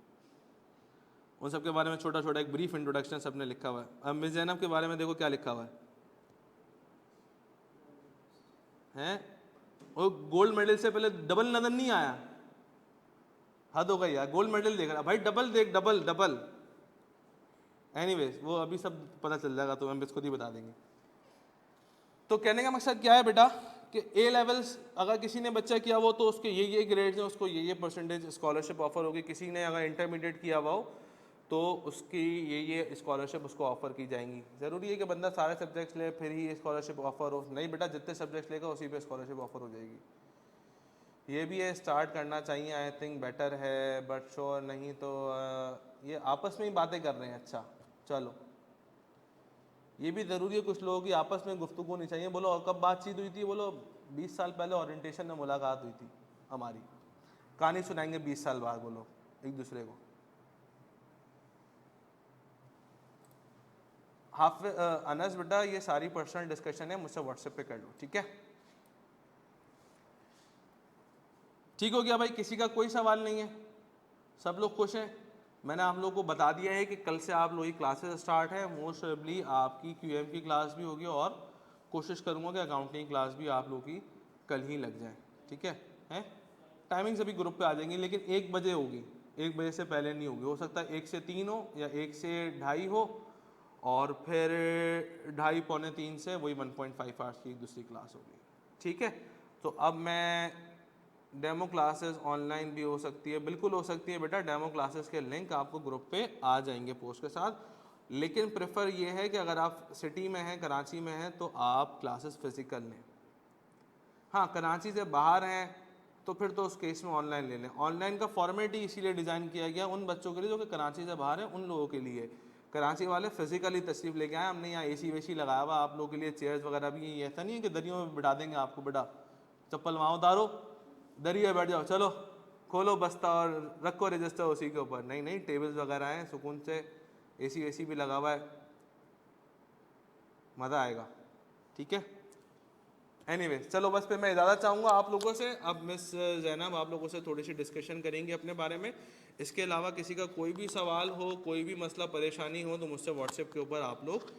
उन सब के बारे में छोटा छोटा एक ब्रीफ इंट्रोडक्शन सबने लिखा हुआ है। अब मिस जैनब के बारे में देखो क्या लिखा हुआ है, हैं? वो गोल्ड मेडल से पहले डबल नजर नहीं आया? हद हो गई यार, गोल्ड मेडल देख रहा भाई, डबल देख, डबल डबल। एनीवेज वो अभी सब पता चल जाएगा, तो हम इसको ही बता देंगे। तो कहने का मकसद क्या है बेटा कि ए लेवल्स अगर किसी ने बच्चा किया वो तो उसके ये ग्रेड्स हैं, उसको ये परसेंटेज स्कॉलरशिप ऑफर होगी। किसी ने अगर इंटरमीडिएट किया हुआ हो तो उसकी ये स्कॉलरशिप उसको ऑफर की जाएंगी। ज़रूरी है कि बंदा सारे सब्जेक्ट्स ले फिर ही स्कॉलरशिप ऑफर हो? नहीं बेटा, जितने सब्जेक्ट्स लेगा उसी पे स्कॉलरशिप ऑफर हो जाएगी। ये भी है, स्टार्ट करना चाहिए, आई थिंक बेटर है, बट श्योर नहीं तो ये आपस में ही बातें कर रहे हैं। अच्छा चलो, ये भी ज़रूरी है, कुछ लोगों की आपस में गुफ्तगू होनी चाहिए। बोलो और कब बातचीत हुई थी? बोलो 20 साल पहले ओरिएंटेशन में मुलाकात हुई थी हमारी, कहानी सुनाएंगे 20 साल बाद, बोलो एक दूसरे को। अनस बेटा, ये सारी पर्सनल डिस्कशन है, मुझसे व्हाट्सएप पे कर लो, ठीक है? ठीक हो गया भाई, किसी का कोई सवाल नहीं है? सब लोग खुश हैं? मैंने आप लोगों को बता दिया है कि कल से आप लोगों की क्लासेस स्टार्ट है। मोस्ट प्रोबेबली आपकी क्यूएम की क्लास भी होगी और कोशिश करूँगा कि अकाउंटिंग क्लास भी आप लोगों की कल ही लग जाए, ठीक है? हैं टाइमिंग सभी ग्रुप पे आ जाएंगी, लेकिन 1 बजे होगी, 1 बजे से पहले नहीं होगी। हो सकता है 1 से 3 हो या 1 से 2:30 हो, और फिर 2:30 पौने 3 से वही 1.5 आवर्स की दूसरी क्लास होगी, ठीक है? तो अब मैं डेमो क्लासेस ऑनलाइन भी हो सकती है, बिल्कुल हो सकती है बेटा। डेमो क्लासेस के लिंक आपको ग्रुप पे आ जाएंगे पोस्ट के साथ, लेकिन प्रेफर ये है कि अगर आप सिटी में हैं, कराची में हैं, तो आप क्लासेस फिजिकल लें। हाँ, कराची से बाहर हैं तो फिर तो उस केस में ऑनलाइन ले लें। ऑनलाइन का फॉर्मेट ही इसीलिए डिज़ाइन किया गया उन बच्चों के लिए जो कि कराची से बाहर हैं, उन लोगों के लिए। कराची वाले फिजिकली तशरीफ़ लेके आए, हमने यहाँ एसी वेसी लगाया हुआ आप लोगों के लिए, चेयर्स वगैरह भी। ऐसा नहीं है कि दरियों में बिठा देंगे आपको, बेटा चप्पल वहाँ उतारो, दरिया बैठ जाओ, चलो खोलो बस्ता और रखो रजिस्टर उसी के ऊपर। नहीं नहीं, टेबल्स वगैरह हैं, सुकून से एसी वेसी भी लगा हुआ है, मज़ा आएगा, ठीक है? एनीवे चलो, बस पे मैं इजाज़त चाहूँगा आप लोगों से। अब मिस जैनब आप लोगों से थोड़ी सी डिस्कशन करेंगे अपने बारे में। इसके अलावा किसी का कोई भी सवाल हो, कोई भी मसला परेशानी हो, तो मुझसे व्हाट्सएप के ऊपर आप लोग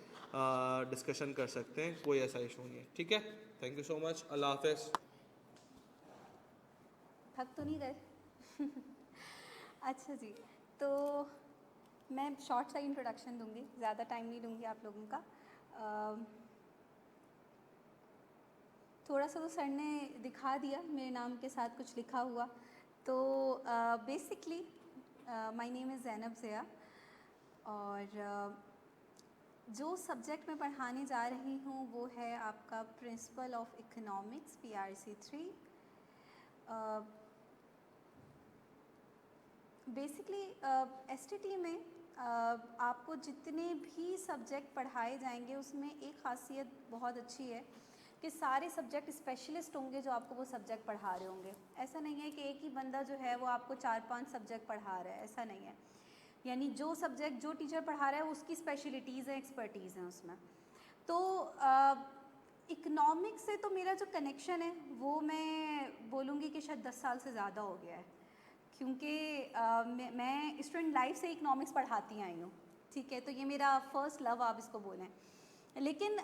डिस्कशन कर सकते हैं, कोई ऐसा इशू नहीं है, ठीक है? थैंक यू सो मच, अल्लाह हाफ़िज़। थक तो नहीं गए? अच्छा जी, तो मैं शॉर्ट सा इंट्रोडक्शन दूंगी, ज़्यादा टाइम नहीं लूँगी आप लोगों का। थोड़ा सा तो सर ने दिखा दिया मेरे नाम के साथ कुछ लिखा हुआ। तो basically my name is Zainab Zia, और जो सब्जेक्ट मैं पढ़ाने जा रही हूँ वो है आपका principle of economics, PRC 3। Basically STT में आपको जितने भी सब्जेक्ट पढ़ाए जाएंगे उसमें एक ख़ासियत बहुत अच्छी है कि सारे सब्जेक्ट स्पेशलिस्ट होंगे जो आपको वो सब्जेक्ट पढ़ा रहे होंगे। ऐसा नहीं है कि एक ही बंदा जो है वो आपको 4-5 सब्जेक्ट पढ़ा रहा है, ऐसा नहीं है। यानी जो सब्जेक्ट जो टीचर पढ़ा रहा है उसकी स्पेशलिटीज़ हैं, एक्सपर्टीज़ हैं उसमें। तो इकोनॉमिक्स से तो मेरा जो कनेक्शन है वो मैं बोलूँगी कि शायद 10 साल से ज़्यादा हो गया है, क्योंकि मैं स्टूडेंट लाइफ से इकोनॉमिक्स पढ़ाती आई हूँ, ठीक है? तो ये मेरा फ़र्स्ट लव आप इसको बोलें। लेकिन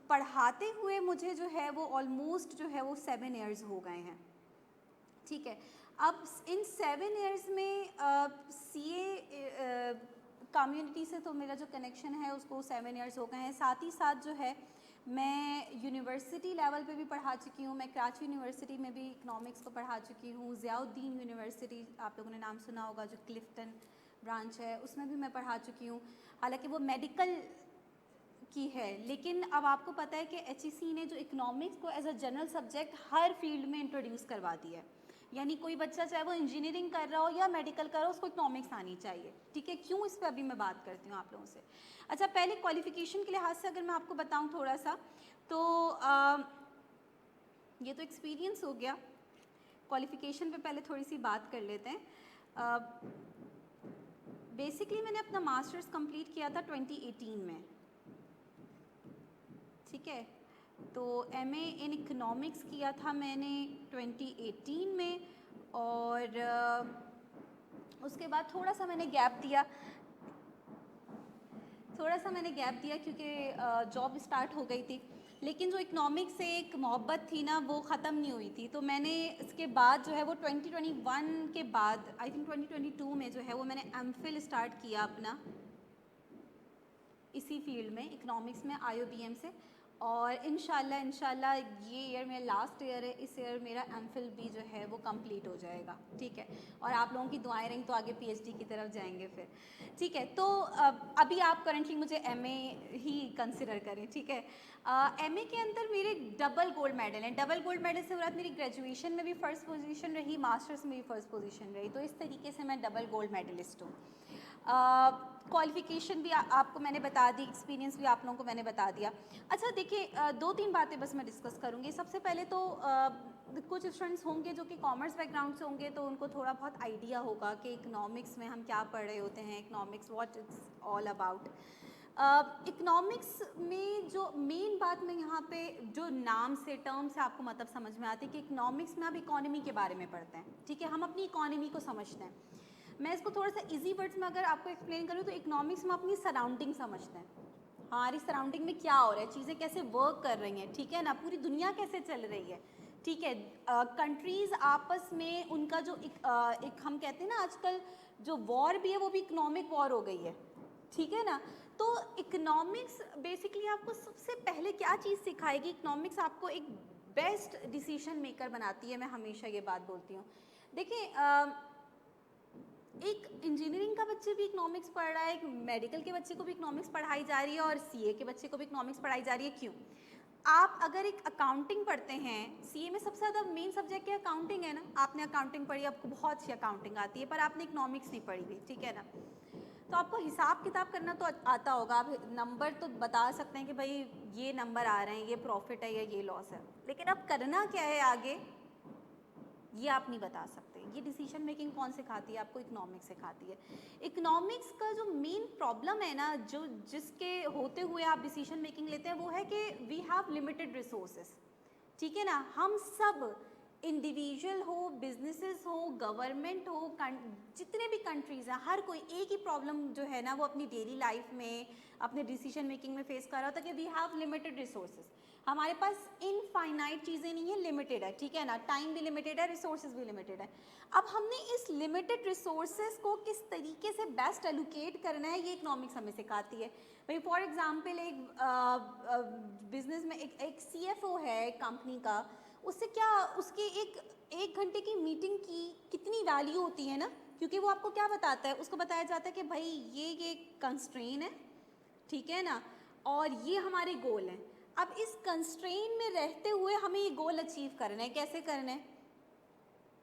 पढ़ाते हुए मुझे जो है वो ऑलमोस्ट जो है वो 7 ईयर्स हो गए हैं, ठीक है? अब इन 7 ईयर्स में CA कम्युनिटी से तो मेरा जो कनेक्शन है उसको 7 इयर्स हो गए हैं। साथ ही साथ जो है मैं यूनिवर्सिटी लेवल पे भी पढ़ा चुकी हूँ। मैं कराची यूनिवर्सिटी में भी इकनॉमिक्स को पढ़ा चुकी हूँ। ज़ियाउद्दीन यूनिवर्सिटी आप लोगों ने नाम सुना होगा, जो क्लिफ्टन ब्रांच है, उसमें भी मैं पढ़ा चुकी हूँ। हालांकि वो मेडिकल की है, लेकिन अब आपको पता है कि HEC ने जो इकनॉमिक्स को एज अ जनरल सब्जेक्ट हर फील्ड में इंट्रोड्यूस करवा दिया है। यानी कोई बच्चा चाहे वो इंजीनियरिंग कर रहा हो या मेडिकल कर रहा हो, उसको इकनॉमिक्स आनी चाहिए। ठीक है, क्यों, इस पर अभी मैं बात करती हूँ आप लोगों से। अच्छा, पहले क्वालिफिकेशन के लिहाज से अगर मैं आपको बताऊँ थोड़ा सा, तो ये तो एक्सपीरियंस हो गया। क्वालिफिकेशन पे पहले थोड़ी सी बात कर लेते हैं। बेसिकली मैंने अपना मास्टर्स कंप्लीट किया था 2018 में। ठीक है, तो MA इन इकनॉमिक्स किया था मैंने 2018 में, और उसके बाद थोड़ा सा मैंने गैप दिया क्योंकि जॉब स्टार्ट हो गई थी। लेकिन जो इकनॉमिक्स से एक मोहब्बत थी ना, वो ख़त्म नहीं हुई थी। तो मैंने इसके बाद जो है वो 2021 के बाद, आई थिंक 2022 में जो है वो मैंने MPhil स्टार्ट किया अपना इसी फील्ड में, इकनॉमिक्स में, IOBM से। और इंशाल्लाह ये ईयर मेरा लास्ट ईयर है, इस ईयर मेरा MPhil भी जो है वो कंप्लीट हो जाएगा। ठीक है, और आप लोगों की दुआएं रहेंगी तो आगे PhD की तरफ जाएंगे फिर। ठीक है, तो अभी आप करंटली मुझे MA ही कंसिडर करें। ठीक है, MA के अंदर मेरे डबल गोल्ड मेडल हैं। डबल गोल्ड मेडल से मुराद मेरी ग्रेजुएशन में भी फ़र्स्ट पोजीशन रही, मास्टर्स में भी फ़र्स्ट पोजीशन रही। तो इस तरीके से मैं डबल गोल्ड मेडलिस्ट हूँ। क्वालिफ़िकेशन भी आपको मैंने बता दी, एक्सपीरियंस भी आप लोगों को मैंने बता दिया। अच्छा देखिए, 2-3 बातें बस मैं डिस्कस करूँगी। सबसे पहले तो कुछ स्टूडेंट्स होंगे जो कि कॉमर्स बैकग्राउंड से होंगे, तो उनको थोड़ा बहुत आइडिया होगा कि इकनॉमिक्स में हम क्या पढ़ रहे होते हैं, economics what it's all about. Economics में जो मेन बात मैं यहाँ पे जो नाम से, टर्म से आपको मतलब समझ में आती है कि इकनॉमिक्स में आप इकोनॉमी के बारे में पढ़ते हैं। ठीक है, हम अपनी इकोनॉमी को समझते हैं। मैं इसको थोड़ा सा इजी वर्ड्स में अगर आपको एक्सप्लेन करूँ तो इकनॉमिक्स में अपनी सराउंडिंग समझते हैं। हमारी सराउंडिंग में क्या हो रहा है, चीज़ें कैसे वर्क कर रही हैं, ठीक है ना, पूरी दुनिया कैसे चल रही है। ठीक है, कंट्रीज़ आपस में उनका जो एक हम कहते हैं ना आजकल जो वॉर भी है वो भी इकनॉमिक वॉर हो गई है। ठीक है ना, तो इकनॉमिक्स बेसिकली आपको सबसे पहले क्या चीज़ सिखाएगी, इकनॉमिक्स आपको एक बेस्ट डिसीजन मेकर बनाती है। मैं हमेशा ये बात बोलती हूँ। देखिए, एक इंजीनियरिंग का बच्चे भी इकनॉमिक्स पढ़ रहा है, एक मेडिकल के बच्चे को भी इकनॉमिक्स पढ़ाई जा रही है, और CA के बच्चे को भी इकनॉमिक्स पढ़ाई जा रही है। क्यों? आप अगर एक अकाउंटिंग पढ़ते हैं, CA में सबसे ज़्यादा मेन सब्जेक्ट क्या अकाउंटिंग है ना। आपने अकाउंटिंग पढ़ी, आपको बहुत अच्छी अकाउंटिंग आती है, पर आपने इकनॉमिक्स नहीं पढ़ी हुई। ठीक है ना, तो आपको हिसाब किताब करना तो आता होगा, आप नंबर तो बता सकते हैं कि भाई ये नंबर आ रहे हैं, ये प्रॉफिट है या ये लॉस है, लेकिन अब करना क्या है आगे, ये आप नहीं बता सकते। ये डिसीजन मेकिंग कौन सिखाती है आपको? इकनॉमिक्स सिखाती है। इकनॉमिक्स का जो मेन प्रॉब्लम है ना, जो जिसके होते हुए आप डिसीजन मेकिंग लेते हैं, वो है कि वी हैव लिमिटेड रिसोर्सेज। ठीक है ना, हम सब इंडिविजुअल हो, बिजनेसेस हो, गवर्नमेंट हो, जितने भी कंट्रीज़ हैं, हर कोई एक ही प्रॉब्लम जो है ना वो अपनी डेली लाइफ में, अपने डिसीजन मेकिंग में फेस कर रहा था कि वी हैव लिमिटेड रिसोर्सेज। हमारे पास इनफाइनाइट चीज़ें नहीं है, लिमिटेड है। ठीक है ना, टाइम भी लिमिटेड है, रिसोर्सेज भी लिमिटेड है। अब हमने इस लिमिटेड रिसोर्सेज को किस तरीके से बेस्ट एलोकेट करना है, ये इकनॉमिक्स हमें सिखाती है। भाई फॉर एग्जांपल एक बिजनेस में एक CFO है कंपनी का, उससे क्या, उसकी एक घंटे की मीटिंग की कितनी वैल्यू होती है ना, क्योंकि वो आपको क्या बताता है, उसको बताया जाता है कि भाई ये कंस्ट्रेन है, ठीक है ना, और ये हमारे गोल हैं। अब इस कंस्ट्रेन में रहते हुए हमें ये गोल अचीव करना है, कैसे करना है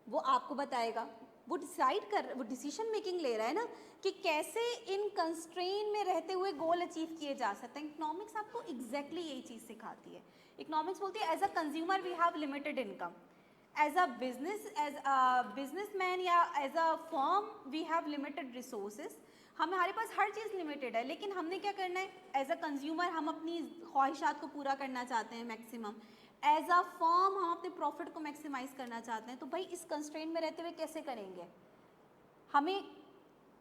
वो आपको बताएगा। वो वो डिसीजन मेकिंग ले रहा है ना कि कैसे इन कंस्ट्रेन में रहते हुए गोल अचीव किए जा सकते हैं। इकनॉमिक्स आपको एग्जैक्टली यही चीज़ सिखाती है। इकनॉमिक्स बोलती है as a consumer we have limited income, as a businessman या as a firm we have limited resources. हमारे पास हर चीज़ लिमिटेड है, लेकिन हमने क्या करना है, एज अ कंज्यूमर हम अपनी ख्वाहिशात को पूरा करना चाहते हैं मैक्सिमम, एज अ फर्म हम अपने प्रॉफिट को मैक्सिमाइज करना चाहते हैं। तो भाई इस कंस्ट्रेंट में रहते हुए कैसे करेंगे, हमें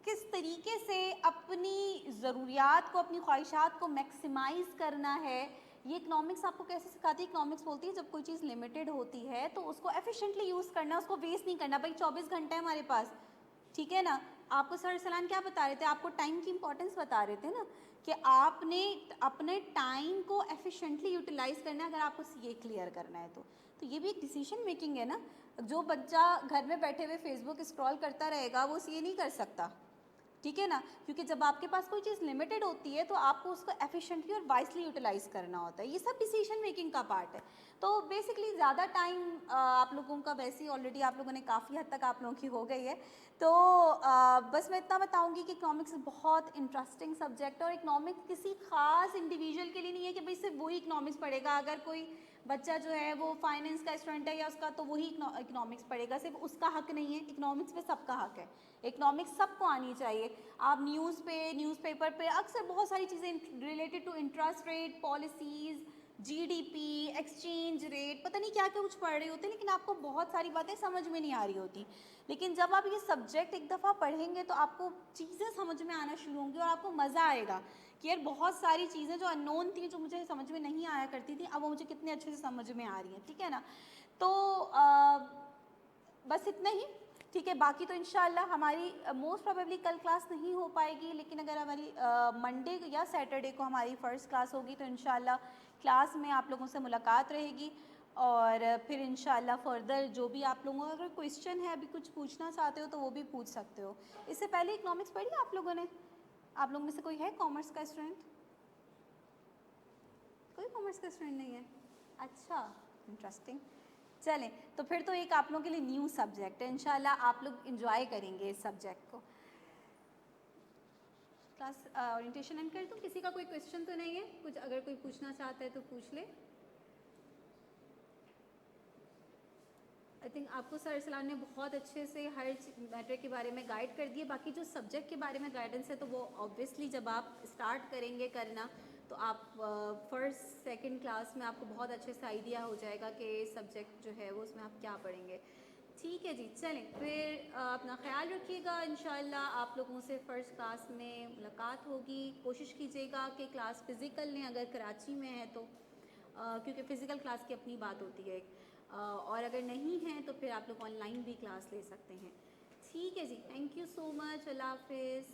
किस तरीके से अपनी ज़रूरियात को, अपनी ख्वाहिशात को मैक्सिमाइज करना है, ये इकनॉमिक्स आपको कैसे सिखाती है। इकनॉमिक्स बोलती है जब कोई चीज़ लिमिटेड होती है तो उसको एफिशिएंटली यूज़ करना है, उसको वेस्ट नहीं करना। भाई 24 घंटे है हमारे पास, ठीक है ना, आपको सर सलान क्या बता रहे थे, आपको टाइम की इंपॉर्टेंस बता रहे थे ना कि आपने अपने टाइम को एफिशिएंटली यूटिलाइज करना है अगर आपको सीए क्लियर करना है तो ये भी एक डिसीजन मेकिंग है ना। जो बच्चा घर में बैठे हुए फेसबुक स्क्रॉल करता रहेगा वो सीए नहीं कर सकता, ठीक है ना, क्योंकि जब आपके पास कोई चीज़ लिमिटेड होती है तो आपको उसको एफिशिएंटली और वाइसली यूटिलाइज करना होता है। ये सब डिसीजन मेकिंग का पार्ट है। तो बेसिकली ज़्यादा टाइम आप लोगों का वैसे ही ऑलरेडी आप लोगों ने काफ़ी हद तक आप लोगों की हो गई है। तो बस मैं इतना बताऊंगी कि इकोनॉमिक्स बहुत इंटरेस्टिंग सब्जेक्ट है और इकोनॉमिक्स किसी खास इंडिविजुअल के लिए नहीं है कि भाई सिर्फ वही इकोनॉमिक्स पढ़ेगा। अगर कोई बच्चा जो है वो फाइनेंस का स्टूडेंट है या उसका, तो वही इकोनॉमिक्स पढ़ेगा, सिर्फ उसका हक नहीं है। इकोनॉमिक्स पे सबका हक है, इकोनॉमिक्स सबको आनी चाहिए। आप न्यूज़पेपर पे अक्सर बहुत सारी चीज़ें related to interest rate, policies, GDP, exchange rate, पता नहीं क्या क्या कुछ पढ़ रहे होते हैं, लेकिन आपको बहुत सारी बातें समझ में नहीं आ रही होती। लेकिन जब आप ये सब्जेक्ट एक दफ़ा पढ़ेंगे तो आपको चीज़ें समझ में आना शुरू होंगी और आपको मज़ा आएगा कि यार बहुत सारी चीज़ें जो अननोन थी, जो मुझे समझ में नहीं आया करती थी, अब वो मुझे कितने अच्छे से समझ में आ रही हैं, ठीक है ना। तो बस इतना ही, ठीक है। बाकी तो इंशाल्लाह हमारी मोस्ट प्रोबेबली कल क्लास नहीं हो पाएगी, लेकिन अगर हमारी मंडे या सैटरडे को हमारी फ़र्स्ट क्लास होगी तो इंशाल्लाह क्लास में आप लोगों से मुलाकात रहेगी। और फिर इंशाल्लाह फर्दर जो भी आप लोगों का अगर क्वेश्चन है, अभी कुछ पूछना चाहते हो तो वो भी पूछ सकते हो। इससे पहले इकोनॉमिक्स पढ़ी आप लोगों ने? आप लोगों में से कोई है कॉमर्स का स्टूडेंट? कोई कॉमर्स का स्टूडेंट नहीं है? अच्छा, इंटरेस्टिंग। चलें, तो फिर तो एक आप लोगों के लिए न्यू सब्जेक्ट है, इंशाल्लाह आप लोग इंजॉय करेंगे इस सब्जेक्ट को। क्लास ओरिएंटेशन एंड कर दूँ? किसी का कोई क्वेश्चन तो नहीं है? कुछ अगर कोई पूछना चाहता है तो पूछ ले। आई थिंक आपको सर सलाम ने बहुत अच्छे से हर मैटर के बारे में गाइड कर दिए। बाकी जो सब्जेक्ट के बारे में गाइडेंस है तो वो ऑब्वियसली जब आप स्टार्ट करेंगे करना तो आप फर्स्ट सेकंड क्लास में आपको बहुत अच्छे से आइडिया हो जाएगा कि सब्जेक्ट जो है वो उसमें आप क्या पढ़ेंगे। ठीक है जी, चलें फिर अपना ख्याल रखिएगा। इंशाल्लाह आप लोगों से फ़र्स्ट क्लास में मुलाकात होगी। कोशिश कीजिएगा कि क्लास फ़िज़िकल लें अगर कराची में है तो, क्योंकि फ़िज़िकल क्लास की अपनी बात होती है। और अगर नहीं है तो फिर आप लोग ऑनलाइन भी क्लास ले सकते हैं। ठीक है जी, थैंक यू सो मच, अल्लाह हाफिज़।